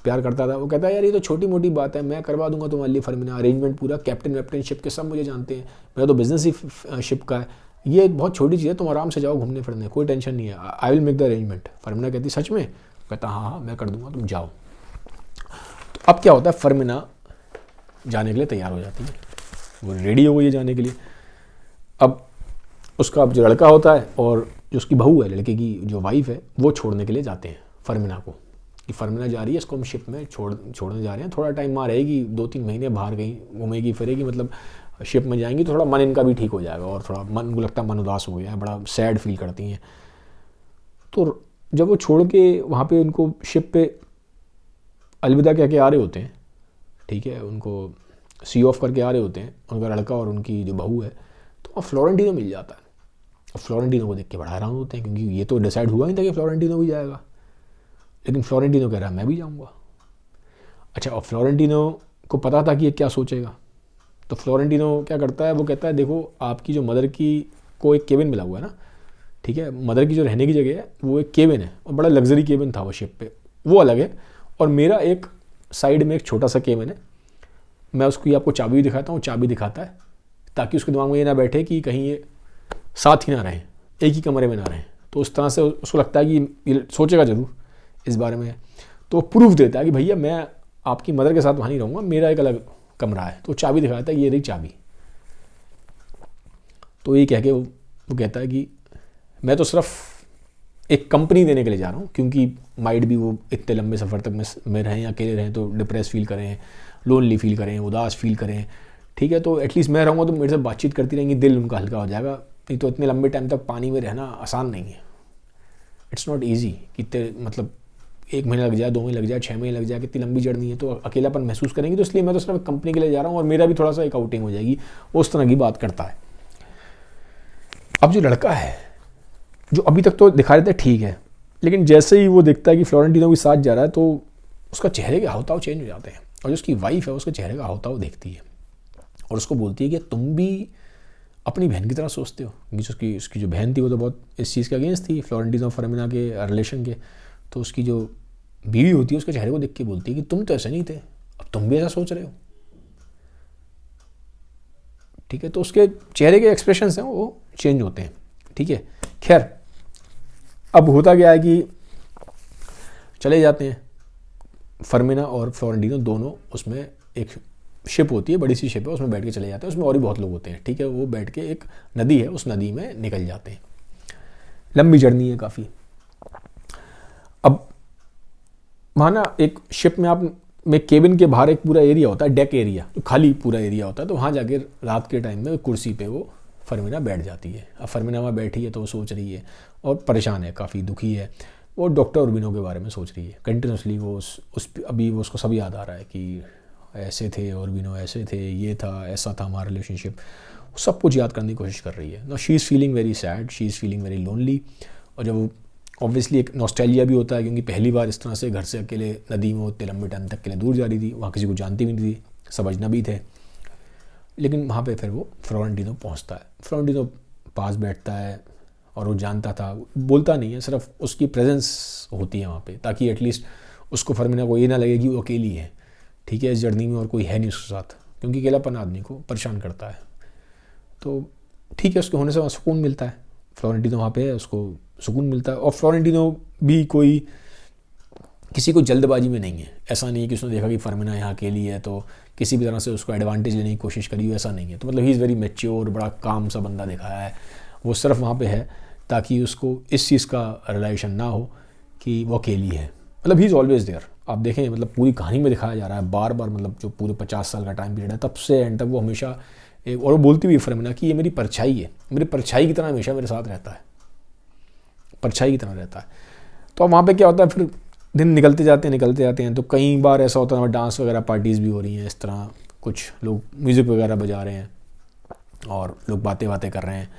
प्यार करता था। वो कहता है यार ये तो छोटी मोटी बात है, मैं करवा दूंगा तुम्हारे लिए फरमीना, अरेंजमेंट पूरा, कैप्टन वैप्टन शिप के सब मुझे जानते हैं, मेरा तो बिजनेस ही शिप का है, ये बहुत छोटी चीज़ है, तुम आराम से जाओ घूमने फिरने, कोई टेंशन नहीं है, I will make the arrangement. Fermina कहती सच में? कहता हाँ मैं कर दूंगा, तुम जाओ। तो अब क्या होता है, फरमीना जाने के लिए तैयार हो जाती है, वो रेडी हो गई है जाने के लिए। अब उसका अब जो लड़का होता है और जो उसकी बहू है, लड़के की जो वाइफ है, वो छोड़ने के लिए जाते हैं फरमीना को, कि फरमीना जा रही है, इसको हम शिप में छोड़ने जा रहे हैं, थोड़ा टाइम वहाँ रहेगी, 2-3 महीने बाहर गई घूमेगी फिरेगी, मतलब शिप में जाएंगी तो थोड़ा मन इनका भी ठीक हो जाएगा, और थोड़ा मन को लगता है मन उदास हो गया है, बड़ा सैड फील करती हैं। तो जब वो छोड़ के वहाँ पे उनको शिप पे अलविदा कह के आ रहे होते हैं, ठीक है, उनको सी ऑफ करके आ रहे होते हैं, उनका लड़का और उनकी जो बहू है, तो वहाँ फ्लोरेंटिनो मिल जाता है। और फ्लोरेंटिनो को देख के बड़ा हैरान होते हैं, क्योंकि ये तो डिसाइड हुआ नहीं था कि फ्लोरेंटिनो भी जाएगा, लेकिन फ्लोरेंटिनो कह रहा है मैं भी जाऊँगा। अच्छा, और फ्लोरेंटिनो को पता था कि ये क्या सोचेगा, तो फ्लोरेंटिनो क्या करता है, वो कहता है देखो आपकी जो मदर की को एक केबिन मिला हुआ है ना, ठीक है, मदर की जो रहने की जगह है वो एक केबिन है, और बड़ा लग्जरी केबिन था वो शिप पे, वो अलग है, और मेरा एक साइड में एक छोटा सा केबिन है, मैं उसको आपको चाबी भी दिखाता हूँ, चाबी दिखाता है, ताकि उसके दिमाग में ये ना बैठे कि कहीं ये साथ ही ना रहें, एक ही कमरे में ना रहें। तो उस तरह से उसको लगता है कि ये सोचेगा ज़रूर इस बारे में, तो प्रूफ देता है कि भैया मैं आपकी मदर के साथ वहाँ नहीं रहूँगा, मेरा एक अलग कमरा है। तो चाबी दिखाता है, ये रही चाबी। तो ये कह के वो कहता है कि मैं तो सिर्फ एक कंपनी देने के लिए जा रहा हूँ, क्योंकि माइट भी वो इतने लंबे सफ़र तक में रहें, अकेले रहें तो डिप्रेस फील करें, लोनली फील करें, उदास फील करें, ठीक है, तो एटलीस्ट मैं रहूँगा तो मेरे से बातचीत करती रहेंगी, दिल उनका हल्का हो जाएगा। नहीं तो इतने लंबे टाइम तक पानी में रहना आसान नहीं है, इट्स नॉट ईजी, कितने मतलब 1 महीना लग जाए, 2 महीने लग जाए, 6 महीने लग जाए, कितनी लंबी जर्नी है, तो अकेलापन महसूस करेंगी। तो इसलिए मैं तो सिर्फ कंपनी के लिए जा रहा हूँ, और मेरा भी थोड़ा सा एक आउटिंग हो जाएगी, उस तरह की बात करता है। अब जो लड़का है, जो अभी तक तो दिखा रहे थे ठीक है, लेकिन जैसे ही वो देखता है कि फ्लोरेंटिनो के साथ जा रहा है, तो उसका चेहरे के हाव भाव चेंज हो जाते हैं, और जो उसकी वाइफ है उसके चेहरे का हाव भाव देखती है, और उसको बोलती है कि तुम भी अपनी बहन की तरह सोचते हो, क्योंकि उसकी जो बहन थी वो तो बहुत इस चीज़ के अगेंस्ट थी, फ्लोरेंटिनो फरमीना के रिलेशन के। तो उसकी जो बीवी होती है उसके चेहरे को देख के बोलती है कि तुम तो ऐसे नहीं थे, अब तुम भी ऐसा सोच रहे हो, ठीक है। तो उसके चेहरे के एक्सप्रेशंस हैं वो चेंज होते हैं, ठीक है। खैर, अब होता क्या है कि चले जाते हैं फरमीना और फ्लोरेंटिनो दोनों, उसमें एक शिप होती है, बड़ी सी शिप है, उसमें बैठ के चले जाते हैं, उसमें और भी बहुत लोग होते हैं, ठीक है। वो बैठ के एक नदी है, उस नदी में निकल जाते हैं, लंबी जर्नी है काफ़ी। अब वहाँ ना एक शिप में आप में केबिन के बाहर एक पूरा एरिया होता है, डेक एरिया, तो खाली पूरा एरिया होता है, तो वहाँ जाके रात के टाइम में कुर्सी पे वो फरमीना बैठ जाती है। अब फरमीना वहाँ बैठी है तो वो सोच रही है और परेशान है, काफ़ी दुखी है, वो डॉक्टर उर्बिनो के बारे में सोच रही है कंटिन्यूसली। वो अभी वो उसको सब याद आ रहा है कि ऐसे थे उर्बिनो, ऐसे थे, ये था, ऐसा था हमारा रिलेशनशिप, सब कुछ याद करने की कोशिश कर रही है। No, she is feeling very sad, she is feeling very lonely. और जब ऑब्वियसली एक नॉस्टैल्जिया भी होता है, क्योंकि पहली बार इस तरह से घर से अकेले नदी में उतने लंबे टाइम तक के लिए दूर जा रही थी, वहाँ किसी को जानती भी नहीं थी, सब अजनबी थे। लेकिन वहाँ पे फिर वो फ्लोरेंटिनो पहुँचता है, फ्लोरेंटिनो पास बैठता है, और वो जानता था, बोलता नहीं है, सिर्फ उसकी प्रेजेंस होती है वहाँ पे, ताकि एटलीस्ट उसको फरमीना को ये ना लगे कि वो अकेली है। ठीक है, इस जर्नी में और कोई है नहीं उसके साथ, क्योंकि अकेलापन आदमी को परेशान करता है। तो ठीक है, उसके होने से वहाँ सुकून मिलता है, फ्लोरेंटिनो वहाँ पे है, उसको सुकून मिलता है। और फ्लोरेंटिनो भी कोई किसी को जल्दबाजी में नहीं है, ऐसा नहीं है कि उसने देखा कि फर्मिना यहाँ अकेली है तो किसी भी तरह से उसको एडवांटेज लेने की कोशिश करी हो, ऐसा नहीं है। तो मतलब ही इज़ वेरी मैच्योर, बड़ा काम सा बंदा दिखाया है। वो सिर्फ वहाँ पे है ताकि उसको इस चीज़ का रियलाइजेशन ना हो कि वो अकेली है। मतलब ही इज़ ऑलवेज देयर। आप देखें, मतलब पूरी कहानी में दिखाया जा रहा है बार बार, मतलब जो पूरे 50 साल का टाइम पीरियड है तब से एंड तक वो हमेशा एक, और वो बोलती हुई फर्मिना कि ये मेरी परछाई है, मेरी परछाई की तरह हमेशा मेरे साथ रहता है, परछाई की तरह रहता है। तो अब वहाँ पे क्या होता है, फिर दिन निकलते जाते हैं। तो कई बार ऐसा होता है डांस वगैरह पार्टीज़ भी हो रही हैं, इस तरह कुछ लोग म्यूज़िक वगैरह बजा रहे हैं और लोग बातें कर रहे हैं।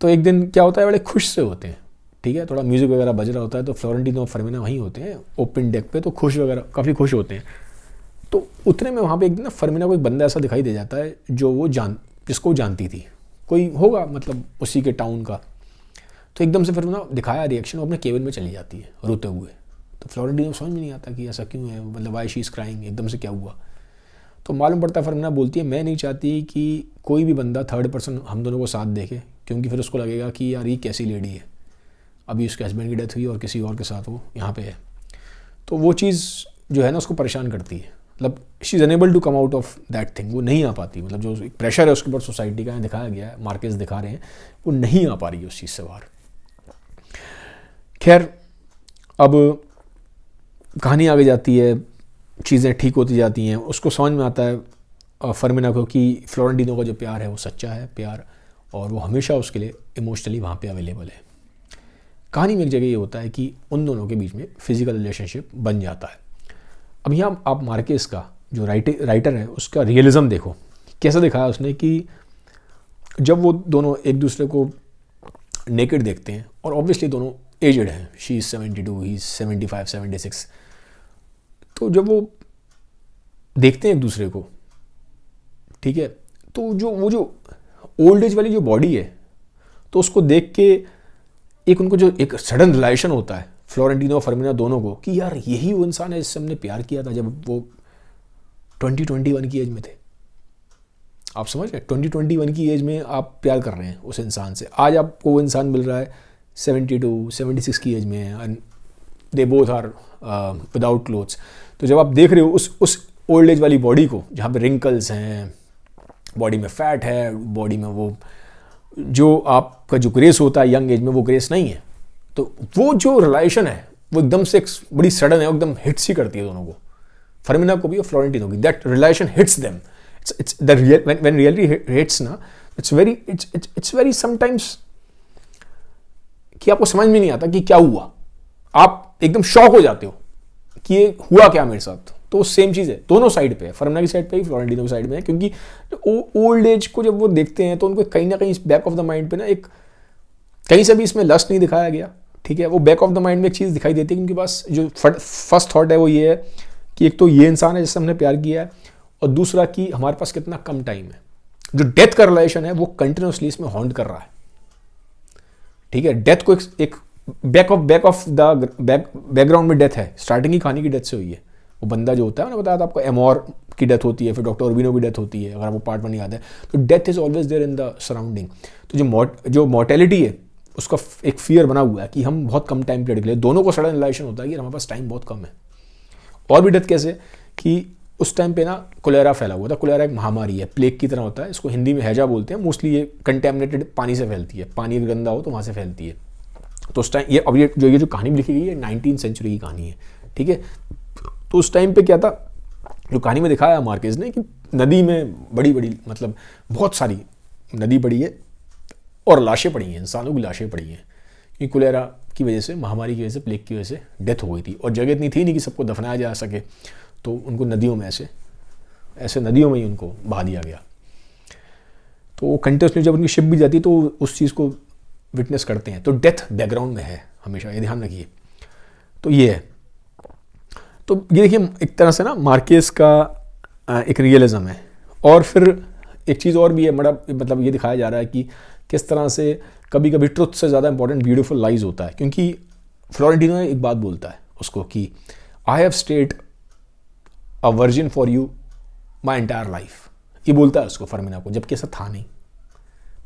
तो एक दिन क्या होता है, बड़े खुश से होते हैं, ठीक है, थोड़ा म्यूज़िक वगैरह बज रहा होता है, तो फ्लोरेंटिनो और फर्मिना वहीं होते हैं ओपन डेक पे, तो खुश वगैरह काफ़ी खुश होते हैं। तो उतने में वहाँ पे एक दिन ना फर्मिना को एक बंदा ऐसा दिखाई दे जाता है जो वो जिसको जानती थी, कोई होगा मतलब उसी के टाउन का। तो एकदम से फिर ना दिखाया रिएक्शन, वो अपने केबिन में चली जाती है रोते हुए। तो फ्लोरेंटिनो समझ में नहीं आता कि ऐसा क्यों है, मतलब वाई शी इज़ क्राइंग, एकदम से क्या हुआ। तो मालूम पड़ता है फर्मिना बोलती है, मैं नहीं चाहती कि कोई भी बंदा थर्ड पर्सन हम दोनों को साथ देखे, क्योंकि फिर उसको लगेगा कि यार ये कैसी लेडी है, अभी उसके हस्बैंड की डेथ हुई और किसी और के साथ वो यहाँ पे है। तो वो चीज़ जो है ना उसको परेशान करती है, मतलब she is unable to come out of that thing, वो नहीं आ पाती। मतलब जो प्रेशर है उसके ऊपर सोसाइटी का दिखाया गया है, मार्केट्स दिखा रहे हैं, वो नहीं आ पा रही है उस चीज़ से बाहर। खैर, अब कहानी आगे जाती है, चीज़ें ठीक होती जाती हैं, उसको समझ में आता है फर्मिना को कि फ्लोरेंटिनो का जो प्यार है वो सच्चा है प्यार, और वो हमेशा उसके लिए इमोशनली वहाँ पे अवेलेबल है। कहानी में एक जगह ये होता है कि उन दोनों के बीच में फिजिकल रिलेशनशिप बन जाता है। अब यहाँ आप मार्केस का जो राइटर है उसका रियलिज्म देखो, कैसा दिखाया उसने कि जब वो दोनों एक दूसरे को नेकेड देखते हैं, और ऑब्वियसली दोनों एजड हैं, शी इज़ 72, ही इज़ 75, 76, तो जब वो देखते हैं एक दूसरे को, ठीक है, तो वो जो ओल्ड एज वाली जो बॉडी है, तो उसको देख के एक उनको जो एक सडन रिलाइशन होता है फ्लोरेंटिनो और फर्मिना दोनों को कि यार यही वो इंसान है जिससे हमने प्यार किया था जब वो 2021 की एज में थे। आप समझ गए, 2021 की एज में आप प्यार कर रहे हैं उस इंसान से। आज आपको वो इंसान मिल रहा है 72, 76 की एज में, and they both are without clothes. तो जब आप देख रहे हो उस ओल्ड एज वाली बॉडी को, जहाँ पे रिंकल्स हैं, बॉडी में फैट है, बॉडी में वो जो आपका जो ग्रेस होता है यंग एज में वो ग्रेस नहीं है, तो वो जो रिलेशन है वो एकदम से बड़ी सडन है, एकदम हिट्स ही करती है दोनों को, फर्मिना को भी और फ्लोरेंटिनो की। That relation hits them, it's the real when really hits ना, it's very sometimes कि आपको समझ में नहीं आता कि क्या हुआ, आप एकदम शॉक हो जाते हो कि ये हुआ क्या मेरे साथ। तो सेम चीज़ है, दोनों साइड पे है, फर्मिना की साइड पे ही, फ्लोरेंटिनो की साइड में है, क्योंकि ओल्ड एज को जब वो देखते हैं तो उनको कहीं ना कहीं बैक ऑफ द माइंड पे ना एक, कहीं से भी इसमें लस्ट नहीं दिखाया गया, ठीक है, वो बैक ऑफ द माइंड में एक चीज़ दिखाई देती है, क्योंकि बस जो फर्स्ट थॉट है वो ये है कि एक तो ये इंसान है जिससे हमने प्यार किया है, और दूसरा कि हमारे पास कितना कम टाइम है। जो डेथ का रिलेशन है वो कंटिन्यूसली इसमें हॉन्ट कर रहा है, ठीक है, डेथ को एक बैक ऑफ द बैकग्राउंड में डेथ है, स्टार्टिंग की कहानी की डेथ से हुई है। वो बंदा जो होता है, मैंने बताया था आपको, एमोर की डेथ होती है, फिर डॉक्टर ऑर्बिनो की डेथ होती है, अगर आपको पार्ट 1 याद है, तो death is always there in the surrounding. तो जो मॉर्टेलिटी है उसका एक फियर बना हुआ है कि हम बहुत कम टाइम पीरियड के लिए, दोनों को सडन रियलाइजेशन होता है कि हमारे पास टाइम बहुत कम है। और भी डेथ कैसे कि उस टाइम पे ना कोलेरा फैला हुआ था। कोलेरा एक महामारी है, प्लेग की तरह होता है, इसको हिंदी में हैजा बोलते हैं। मोस्टली ये कंटेमिनेटेड पानी से फैलती है, पानी गंदा हो तो वहाँ से फैलती है। तो उस टाइम ये अब ये जो कहानी लिखी गई है 19th सेंचुरी की कहानी है, ठीक है। तो उस टाइम पे क्या था, जो कहानी में दिखाया मार्केज ने, कि नदी में बड़ी बड़ी, मतलब बहुत सारी नदी पड़ी है और लाशें पड़ी हैं, इंसानों की लाशें पड़ी हैं, क्योंकि कोलेरा की वजह से, महामारी की वजह से, प्लेग की वजह से डेथ हो गई थी, और जगह इतनी थी नहीं कि सबको दफनाया जा सके, तो उनको नदियों में ऐसे नदियों में ही उनको बहा दिया गया। तो कंटिन्यूसली जब उनकी शिप भी जाती है तो उस चीज़ को विटनेस करते हैं। तो डेथ बैकग्राउंड में है हमेशा, ये ध्यान रखिए। तो ये है, तो ये देखिए एक तरह से ना मार्केस का एक रियलिज्म है। और फिर एक चीज़ और भी है, बड़ा मतलब ये दिखाया जा रहा है कि किस तरह से कभी कभी ट्रुथ से ज़्यादा इंपॉर्टेंट ब्यूटीफुल लाइज होता है। क्योंकि फ्लोरेंटिनो एक बात बोलता है उसको कि I have stayed a virgin for you my entire life, ये बोलता है उसको फर्मिना को, जबकि ऐसा था नहीं।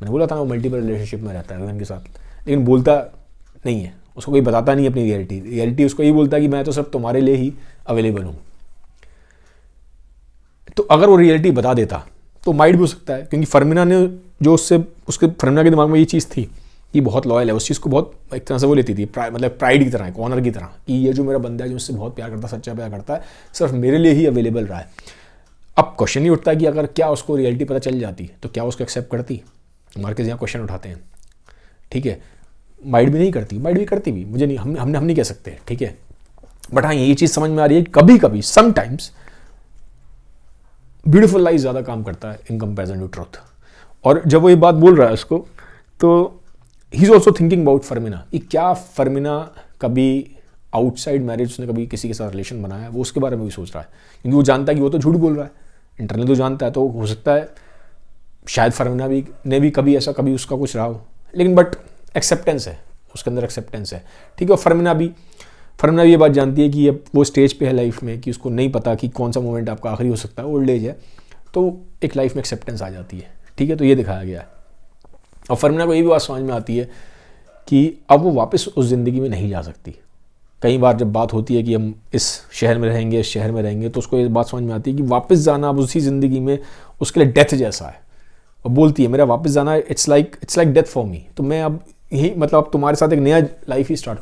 मैंने बोला था ना वो मल्टीपल रिलेशनशिप में रहता है उनके साथ, लेकिन बोलता नहीं है, उसको कोई बताता नहीं अपनी रियलिटी उसको ये बोलता है कि मैं तो सिर्फ तुम्हारे लिए ही अवेलेबल हूँ। तो अगर वो रियलिटी बता देता तो माइट भी हो सकता है, क्योंकि फर्मिना ने जो फर्मिना के दिमाग में ये चीज़ थी कि बहुत लॉयल है, उस चीज़ को बहुत एक तरह से वो लेती थी, मतलब प्राइड की तरह, एक ऑनर की तरह, कि ये जो मेरा बंदा है जो मुझसे बहुत प्यार करता है, सच्चा प्यार करता है, सिर्फ मेरे लिए ही अवेलेबल रहा है। अब क्वेश्चन ही उठता है कि अगर क्या उसको रियलिटी पता चल जाती तो क्या उसको एक्सेप्ट करती। मार्केस यहाँ क्वेश्चन उठाते हैं, ठीक है। माइट भी नहीं करती, माइट भी करती भी, मुझे नहीं, हम नहीं कह सकते, ठीक है। बट हाँ ये चीज़ समझ में आ रही है कभी कभी समटाइम्स ब्यूटीफुल लाइफ ज़्यादा काम करता है इन कंपेरिजन टू ट्रूथ। और जब वो ये बात बोल रहा है उसको, तो he is also thinking about Fermina, कि क्या फर्मिना कभी आउटसाइड मैरिज उसने कभी किसी के साथ रिलेशन बनाया है, वो उसके बारे में भी सोच रहा है, क्योंकि वो जानता है कि वो तो झूठ बोल रहा है, इंटरनली तो जानता है, तो हो सकता है शायद फर्मिना ने भी कभी ऐसा कभी उसका कुछ रहा हो, लेकिन बट एक्सेप्टेंस है उसके अंदर, एक्सेप्टेंस है, ठीक है। और फर्मिना भी ये बात जानती है कि अब वो स्टेज पे है लाइफ में कि उसको नहीं पता कि कौन सा मोमेंट आपका आखिरी हो सकता है, ओल्ड एज है, तो एक लाइफ में एक्सेप्टेंस आ जाती है, ठीक है। तो ये दिखाया गया है। और फर्मिना को ये भी बात समझ में आती है कि अब वो वापस उस ज़िंदगी में नहीं जा सकती। कई बार जब बात होती है कि हम इस शहर में रहेंगे, इस शहर में रहेंगे, तो उसको ये बात समझ में आती है कि वापस जाना अब उसी ज़िंदगी में उसके लिए डेथ जैसा है। और बोलती है मेरा वापस जाना it's like death for me, तो मैं अब यही मतलब अब तुम्हारे साथ एक नया लाइफ ही स्टार्ट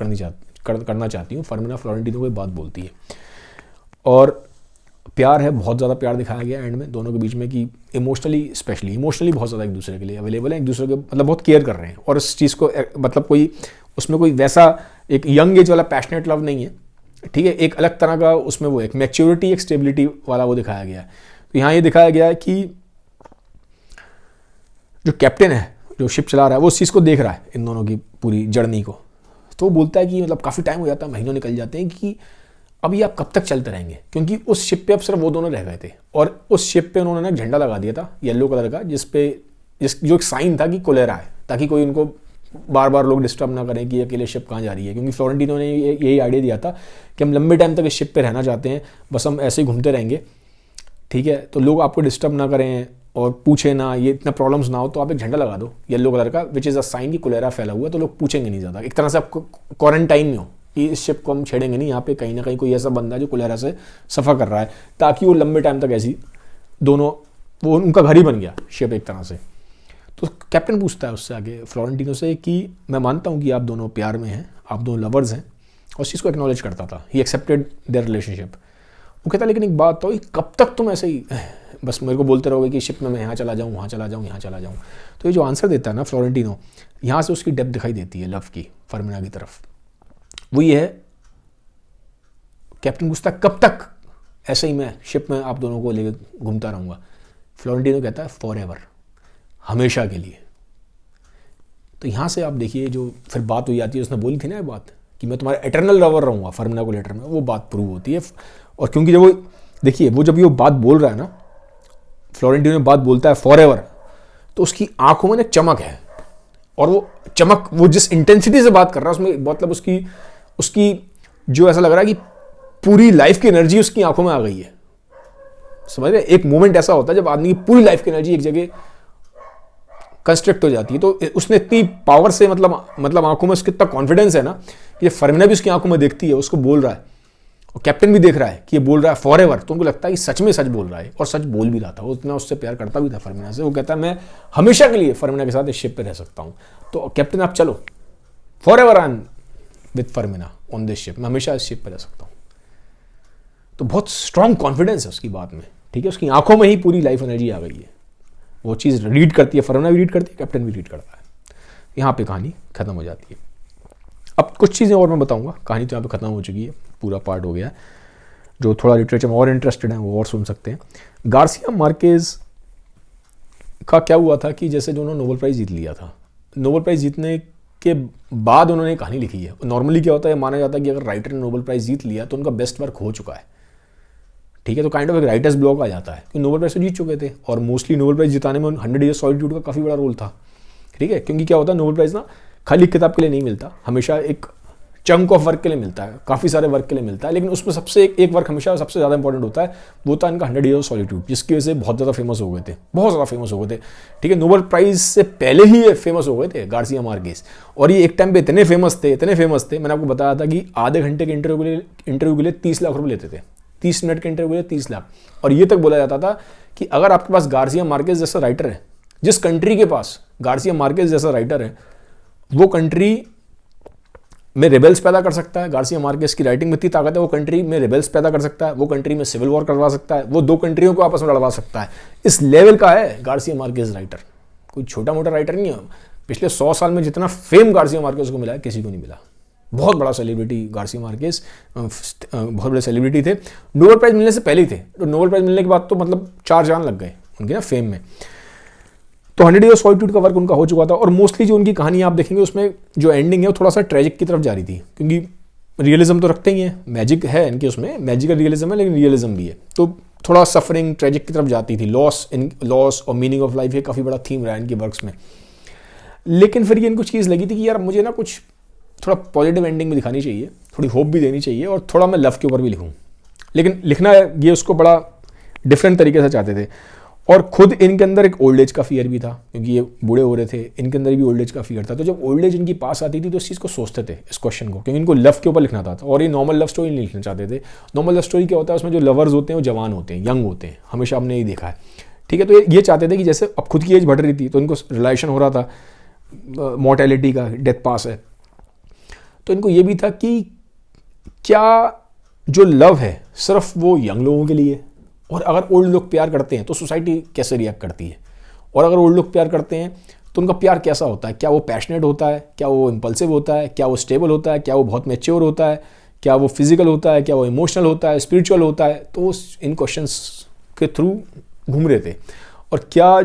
करना चाहती हूँ। फर्मिना फ्लोरेंटिनो को ये बात बोलती है। और प्यार है, बहुत ज़्यादा प्यार दिखाया गया एंड में दोनों के बीच में, कि इमोशनली बहुत ज़्यादा एक दूसरे के लिए अवेलेबल है, एक दूसरे के मतलब बहुत केयर कर रहे हैं। और इस चीज़ को मतलब कोई उसमें कोई वैसा एक यंग एज वाला पैशनेट लव नहीं है, ठीक है, एक अलग तरह का उसमें वो एक मैच्योरिटी, एक स्टेबिलिटी वाला वो दिखाया गया है। तो यहाँ ये दिखाया गया है कि जो कैप्टन है, जो शिप चला रहा है, वो उस चीज़ को देख रहा है, इन दोनों की पूरी जर्नी को। तो वो बोलता है कि मतलब काफ़ी टाइम हो जाता है, महीनों निकल जाते हैं, कि अब ये आप कब तक चलते रहेंगे, क्योंकि उस शिप पे अब सिर्फ वो दोनों रह गए थे। और उस शिप पे उन्होंने एक झंडा लगा दिया था येलो कलर का, जो एक साइन था कि कोलेरा है, ताकि कोई उनको बार बार लोग डिस्टर्ब ना करें कि अकेले शिप कहाँ जा रही है, क्योंकि फ्लोरेंटिनो ने यही आइडिया दिया था कि हम लंबे टाइम तक इस शिप पे रहना चाहते हैं, बस हम ऐसे ही घूमते रहेंगे, ठीक है। तो लोग आपको डिस्टर्ब ना करें और पूछे ना, ये इतना प्रॉब्लम्स ना हो, तो आप एक झंडा लगा दो येलो कलर का, विच इज़ अ साइन कि कोलेरा फैला हुआ है, तो लोग पूछेंगे नहीं ज़्यादा। एक तरह से आप क्वारंटाइन में हो कि इस शिप को हम छेड़ेंगे नहीं, यहाँ पे कहीं ना कहीं कोई ऐसा बंदा है जो कोलेरा से सफ़र कर रहा है, ताकि वो लंबे टाइम तक ऐसी दोनों, वो उनका घर ही बन गया शिप एक तरह से। तो कैप्टन पूछता है उससे आगे फ्लोरेंटिनो से कि मैं मानता हूँ कि आप दोनों प्यार में हैं, आप दोनों लवर्स हैं, और उस चीज़ को एक्नॉलेज करता था, ही एक्सेप्टेड देयर रिलेशनशिप। वो कहता लेकिन एक बात तो, कब तक तुम ऐसे ही बस मेरे को बोलते रहोगे कि शिप में मैं यहाँ चला जाऊँ, वहाँ चला जाऊँ, यहाँ चला जाऊँ। तो ये जो आंसर देता है ना फ्लोरेंटिनो, यहाँ से उसकी डेप्थ दिखाई देती है लव की फर्मिना की तरफ। वो ये है, कैप्टन पूछता कब तक ऐसे ही मैं शिप में आप दोनों को लेकर घूमता रहूँगा। फ्लोरेंटिनो कहता है फॉर एवर, हमेशा के लिए। तो यहाँ से आप देखिए जो फिर बात हुई आती है, उसने बोली थी ना ये बात कि मैं तुम्हारा एटर्नल लवर रहूँगा फर्मिना को लेटर में, वो बात प्रूव होती है। और क्योंकि जब वो देखिए वो जब ये बात बोल रहा है ना, फ्लोरेंटिनो बात बोलता है फॉर एवर, तो उसकी आंखों में एक चमक है, और वो चमक वो जिस इंटेंसिटी से बात कर रहा है उसमें मतलब उसकी जो ऐसा लग रहा है कि पूरी लाइफ की एनर्जी उसकी आंखों में आ गई है। समझ रहे, एक मोमेंट ऐसा होता है जब आदमी की पूरी लाइफ की एनर्जी एक जगह कंस्ट्रक्ट हो जाती है। तो उसने इतनी पावर से मतलब आंखों में उसके इतना कॉन्फिडेंस है ना कि फर्मिना भी उसकी आंखों में देखती है, उसको बोल रहा है, और कैप्टन भी देख रहा है कि ये बोल रहा है फॉर एवर, तो उनको लगता है कि सच में सच बोल रहा है, और सच बोल भी रहा था। वो इतना उससे प्यार करता भी था फर्मिना से। वो कहता है मैं हमेशा के लिए फर्मिना के साथ इस शिप पे रह सकता हूँ। तो कैप्टन आप चलो, forever I am with Fermina on this ship, मैं हमेशा इस शिप पे रह सकता हूँ। तो बहुत स्ट्रॉन्ग कॉन्फिडेंस है उसकी बात में, ठीक है। उसकी आंखों में ही पूरी लाइफ एनर्जी आ गई है। वो चीज़ रीड करती है, फर्मिना भी रीड करती है, कैप्टन भी रीड करता है। यहाँ पे कहानी खत्म हो जाती है। अब कुछ चीज़ें और मैं बताऊंगा, कहानी तो यहाँ पे खत्म हो चुकी है, पूरा पार्ट हो गया। जो थोड़ा लिटरेचर में और इंटरेस्टेड है वो और सुन सकते हैं। गार्सिया मार्केज का क्या हुआ था कि जैसे जो उन्होंने नोबेल प्राइज़ जीत लिया था, नोबेल प्राइज़ जीतने के बाद उन्होंने कहानी लिखी है। नॉर्मली क्या होता है, माना जाता है कि अगर राइटर ने नोबेल प्राइज़ जीत लिया तो उनका बेस्ट वर्क हो चुका है, ठीक है। तो काइंड ऑफ एक राइटर्स ब्लॉक आ जाता है कि नोबेल प्राइज़ तो जीत चुके थे, और मोस्टली नोबेल प्राइज़ जिताने में 100 Years Solitude का काफ़ी बड़ा रोल था, ठीक है। क्योंकि क्या होता है, नोबेल प्राइज़ ना खाली किताब के लिए नहीं मिलता, हमेशा एक चंक ऑफ वर्क के लिए मिलता है, काफ़ी सारे वर्क के लिए मिलता है, लेकिन उसमें सबसे एक वर्क हमेशा सबसे ज़्यादा इंपॉर्टेंट होता है, वो था इनका 100 Years of Solitude, जिसकी वजह से बहुत ज़्यादा फेमस हो गए थे, बहुत ज़्यादा फेमस हो गए थे। ठीक है, नोबेल प्राइज़ से पहले ही ये फेमस हो गए थे गार्सिया मार्केस, और ये एक टाइम पे इतने फेमस थे, मैंने आपको बताया था कि आधे घंटे के इंटरव्यू के लिए 30 लाख रुपये लेते थे, 30 मिनट के इंटरव्यू के लिए 30 लाख। और ये तक बोला जाता था कि अगर आपके पास गार्सिया मार्केस जैसा राइटर है, जिस कंट्री के पास गार्सिया मार्केस जैसा राइटर है, वो कंट्री में रेबल्स पैदा कर सकता है। गार्सिया मार्केस की राइटिंग में इतनी ताकत है, वो कंट्री में रेबल्स पैदा कर सकता है, वो कंट्री में सिविल वॉर करवा सकता है, वो 2 कंट्रियों को आपस में लड़वा सकता है। इस लेवल का है गार्सिया मार्केस राइटर, कोई छोटा मोटा राइटर नहीं है। पिछले 100 साल में जितना फेम गार्सिया मार्केस को मिला है, किसी को नहीं मिला। बहुत बड़ा सेलिब्रिटी गार्सिया मार्केस, बहुत बड़े सेलिब्रिटी थे। नोबेल प्राइज़ मिलने से पहले ही थे, तो नोबेल प्राइज़ मिलने के बाद तो मतलब 4 चांद लग गए उनके ना फेम में। तो 100 Years of Solitude का वर्क उनका हो चुका था, और मोस्टली जो उनकी कहानी आप देखेंगे उसमें जो एंडिंग है वो थोड़ा सा ट्रेजिक की तरफ जा रही थी, क्योंकि रियलिज्म तो रखते ही हैं, मैजिक है इनके उसमें, मैजिकल रियलिज्म है लेकिन रियलिज्म भी है, तो थोड़ा सफरिंग ट्रेजिक की तरफ जाती थी। लॉस और मीनिंग ऑफ लाइफ ये काफ़ी बड़ा थीम रहा है इनके वर्क्स में। लेकिन फिर ये इनको चीज़ लगी थी कि यार मुझे ना कुछ थोड़ा पॉजिटिव एंडिंग भी दिखानी चाहिए, थोड़ी होप भी देनी चाहिए, और थोड़ा मैं लव के ऊपर भी लिखूँ। लेकिन लिखना ये उसको बड़ा डिफरेंट तरीके से चाहते थे, और खुद इनके अंदर एक ओल्ड एज का फियर भी था, क्योंकि ये बूढ़े हो रहे थे, इनके अंदर भी ओल्ड एज का फियर था। तो जब ओल्ड एज इनकी पास आती थी तो इस चीज़ को सोचते थे, इस क्वेश्चन को, क्योंकि इनको लव के ऊपर लिखना था, और ये नॉर्मल लव स्टोरी नहीं लिखना चाहते थे। नॉर्मल लव स्टोरी क्या होता है, उसमें जो लवर्स होते हैं वो जवान होते हैं, यंग होते हैं, हमेशा हमने ये देखा है। ठीक है, तो ये चाहते थे कि जैसे अब खुद की एज बढ़ रही थी तो इनको रिलेशन हो रहा था मॉर्टेलिटी का, डेथ पास है, तो इनको ये भी था कि क्या जो लव है सिर्फ वो यंग लोगों के लिए, और अगर ओल्ड लोग प्यार करते हैं तो सोसाइटी कैसे रिएक्ट करती है, और अगर ओल्ड लोग प्यार करते हैं तो उनका प्यार कैसा होता है, क्या वो पैशनेट होता है, क्या वो इम्पल्सिव होता है, क्या वो स्टेबल होता है, क्या वो बहुत मैच्योर होता है, क्या वो फिजिकल होता है, क्या वो इमोशनल होता है, स्पिरिचुअल होता है। तो वो इन क्वेश्चंस के थ्रू घूम रहे थे। और क्या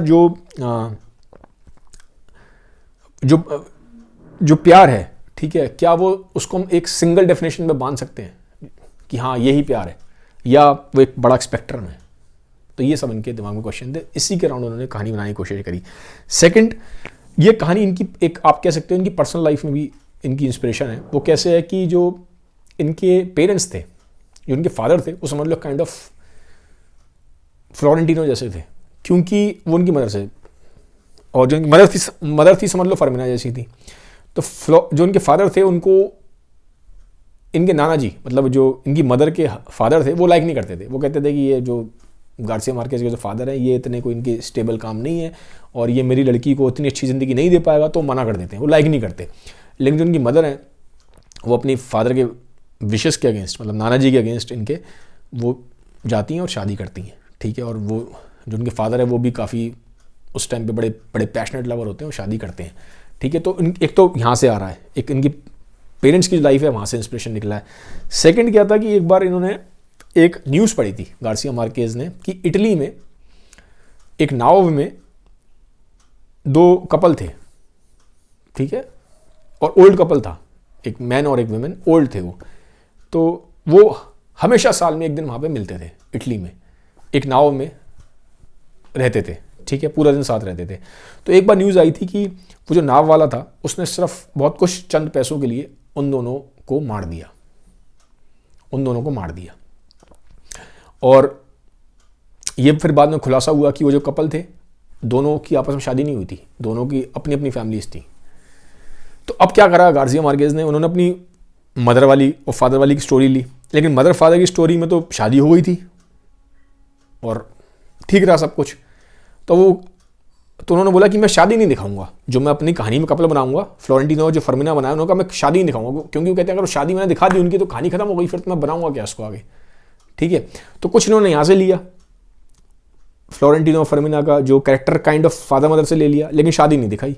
जो प्यार है, ठीक है, क्या वो उसको हम एक सिंगल डेफिनेशन में बांध सकते हैं कि हाँ यही प्यार है, या वो एक बड़ा स्पेक्ट्रम है। तो ये सब इनके दिमाग में क्वेश्चन थे, इसी के अराउंड उन्होंने कहानी बनाने की कोशिश करी। सेकंड, ये कहानी इनकी एक आप कह सकते हो इनकी पर्सनल लाइफ में भी इनकी इंस्पिरेशन है। वो कैसे है कि जो इनके पेरेंट्स थे, जो इनके फादर थे, वो समझ लो काइंड ऑफ फ्लोरेंटिनो जैसे थे, क्योंकि वो उनकी मदर से, और जो इनकी मदर थी समझ लो फर्मिना जैसी थी। तो जो उनके फादर थे उनको इनके नाना जी, मतलब जो इनकी मदर के फादर थे, वो लाइक नहीं करते थे। वो कहते थे कि ये जो गार्सिया मार्केस के जो फादर हैं, ये इतने कोई इनके स्टेबल काम नहीं है, और ये मेरी लड़की को इतनी अच्छी ज़िंदगी नहीं दे पाएगा, तो मना कर देते हैं, वो लाइक नहीं करते। लेकिन जो उनकी मदर हैं, वो अपनी फादर के विशेस के अगेंस्ट, मतलब नाना जी के अगेंस्ट इनके, वो जाती हैं और शादी करती हैं। ठीक है, और वो जो उनके फादर है वो भी काफ़ी उस टाइम पे बड़े बड़े पैशनेट लवर होते हैं, वो शादी करते हैं। ठीक है, तो एक तो यहाँ से आ रहा है, एक इनकी पेरेंट्स की लाइफ है, वहाँ से इंस्पिरेशन निकला है। सेकंड क्या था कि एक बार इन्होंने एक न्यूज़ पढ़ी थी गार्सिया मार्केस ने, कि इटली में एक नाव में 2 कपल थे, ठीक है, और ओल्ड कपल था, एक मैन और एक वुमेन, ओल्ड थे वो। तो वो हमेशा साल में एक दिन वहाँ पे मिलते थे, इटली में एक नाव में रहते थे। ठीक है, पूरा दिन साथ रहते थे। तो एक बार न्यूज़ आई थी कि वो जो नाव वाला था, उसने सिर्फ बहुत कुछ चंद पैसों के लिए उन दोनों को मार दिया, और ये फिर बाद में खुलासा हुआ कि वो जो कपल थे, दोनों की आपस में शादी नहीं हुई थी, दोनों की अपनी अपनी फैमिलीज थी। तो अब क्या करा गार्सिया मार्केस ने, उन्होंने अपनी मदर वाली और फादर वाली की स्टोरी ली, लेकिन मदर फादर की स्टोरी में तो शादी हो गई थी और ठीक रहा सब कुछ। तो उन्होंने बोला कि मैं शादी नहीं दिखाऊंगा, जो मैं अपनी कहानी में कपल बनाऊंगा, फ्लोरेंटिनो जो फर्मिना बनाया, उन्होंने कहा मैं शादी नहीं दिखाऊंगा, क्योंकि वो कहते हैं अगर शादी मैंने दिखा दी उनकी तो कहानी खत्म हो गई, फिर तो मैं बनाऊंगा क्या इसको आगे। ठीक है, तो कुछ इन्होंने यहाँ से लिया, फ्लोरेंटिनो फर्मिना का जो character kind of father mother से ले लिया, लेकिन शादी नहीं दिखाई,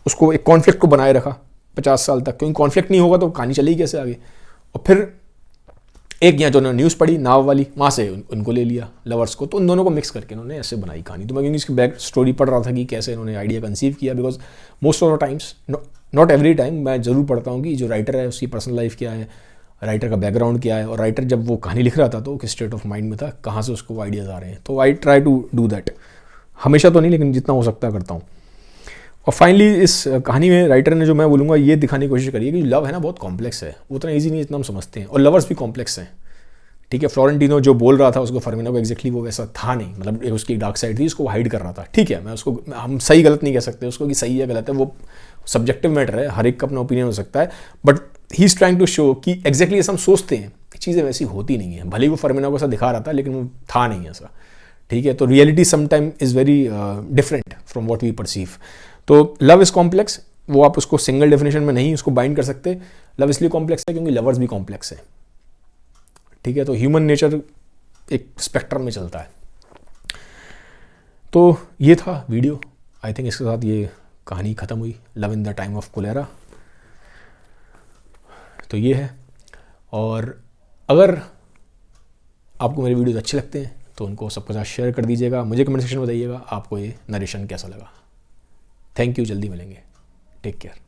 उसको एक कॉन्फ्लिक्ट को बनाए रखा 50 साल तक, क्योंकि कॉन्फ्लिक्ट नहीं होगा तो कहानी चलेगी कैसे आगे। और फिर एक यहाँ जो उन्होंने न्यूज़ पढ़ी नाव वाली, वहाँ से उनको ले लिया लवर्स को, तो उन दोनों को मिक्स करके इन्होंने ऐसे बनाई कहानी। तो मैं क्योंकि इसकी बैक स्टोरी पढ़ रहा था कि कैसे इन्होंने आइडिया कंसीव किया, because most of the times, not every time, मैं ज़रूर पढ़ता हूँ कि जो राइटर है उसकी पर्सनल लाइफ क्या है, राइटर का बैकग्राउंड क्या है, और राइटर जब वो कहानी लिख रहा था तो किस स्टेट ऑफ माइंड में था, कहाँ से उसको आइडियाज़ आ रहे हैं। तो I try to do that, हमेशा तो नहीं लेकिन जितना हो सकता करता हूँ। और फाइनली इस कहानी में राइटर ने जो मैं बोलूँगा ये दिखाने की कोशिश करी है कि लव है ना बहुत कॉम्प्लेक्स है, उतना ईजी नहीं जितना हम समझते हैं, और लवर्स भी कॉम्प्लेक्स हैं। ठीक है, फ्लोरेंटिनो जो बोल रहा था उसको फर्मिनो को एग्जैक्टली वो वैसा था नहीं, मतलब एक उसकी डार्क साइड थी, उसको हाइड कर रहा था। ठीक है, मैं उसको हम सही गलत नहीं कह सकते उसको कि सही है गलत है, वो सब्जेक्टिव मैटर है, हर एक का अपना ओपिनियन हो सकता है, but he is trying to show कि एग्जैक्टली ऐसा हम सोचते हैं कि चीज़ें वैसी होती नहीं है। भले ही वो फर्मिनो को ऐसा दिखा रहा था लेकिन वो था नहीं ऐसा। ठीक है, तो reality sometime is very different from what we perceive. तो लव इज़ कॉम्प्लेक्स, वो आप उसको सिंगल डेफिनेशन में नहीं उसको बाइंड कर सकते। लव इसलिए कॉम्प्लेक्स है क्योंकि लवर्स भी कॉम्प्लेक्स है। ठीक है, तो ह्यूमन नेचर एक स्पेक्ट्रम में चलता है। तो ये था वीडियो, आई थिंक इसके साथ ये कहानी ख़त्म हुई, love in the time of cholera. तो ये है, और अगर आपको मेरे वीडियोज़ अच्छे लगते हैं तो उनको सबके साथ शेयर कर दीजिएगा। मुझे कमेंट सेक्शन में बताइएगा आपको ये नरेशन कैसा लगा। थैंक यू, जल्दी मिलेंगे, टेक केयर।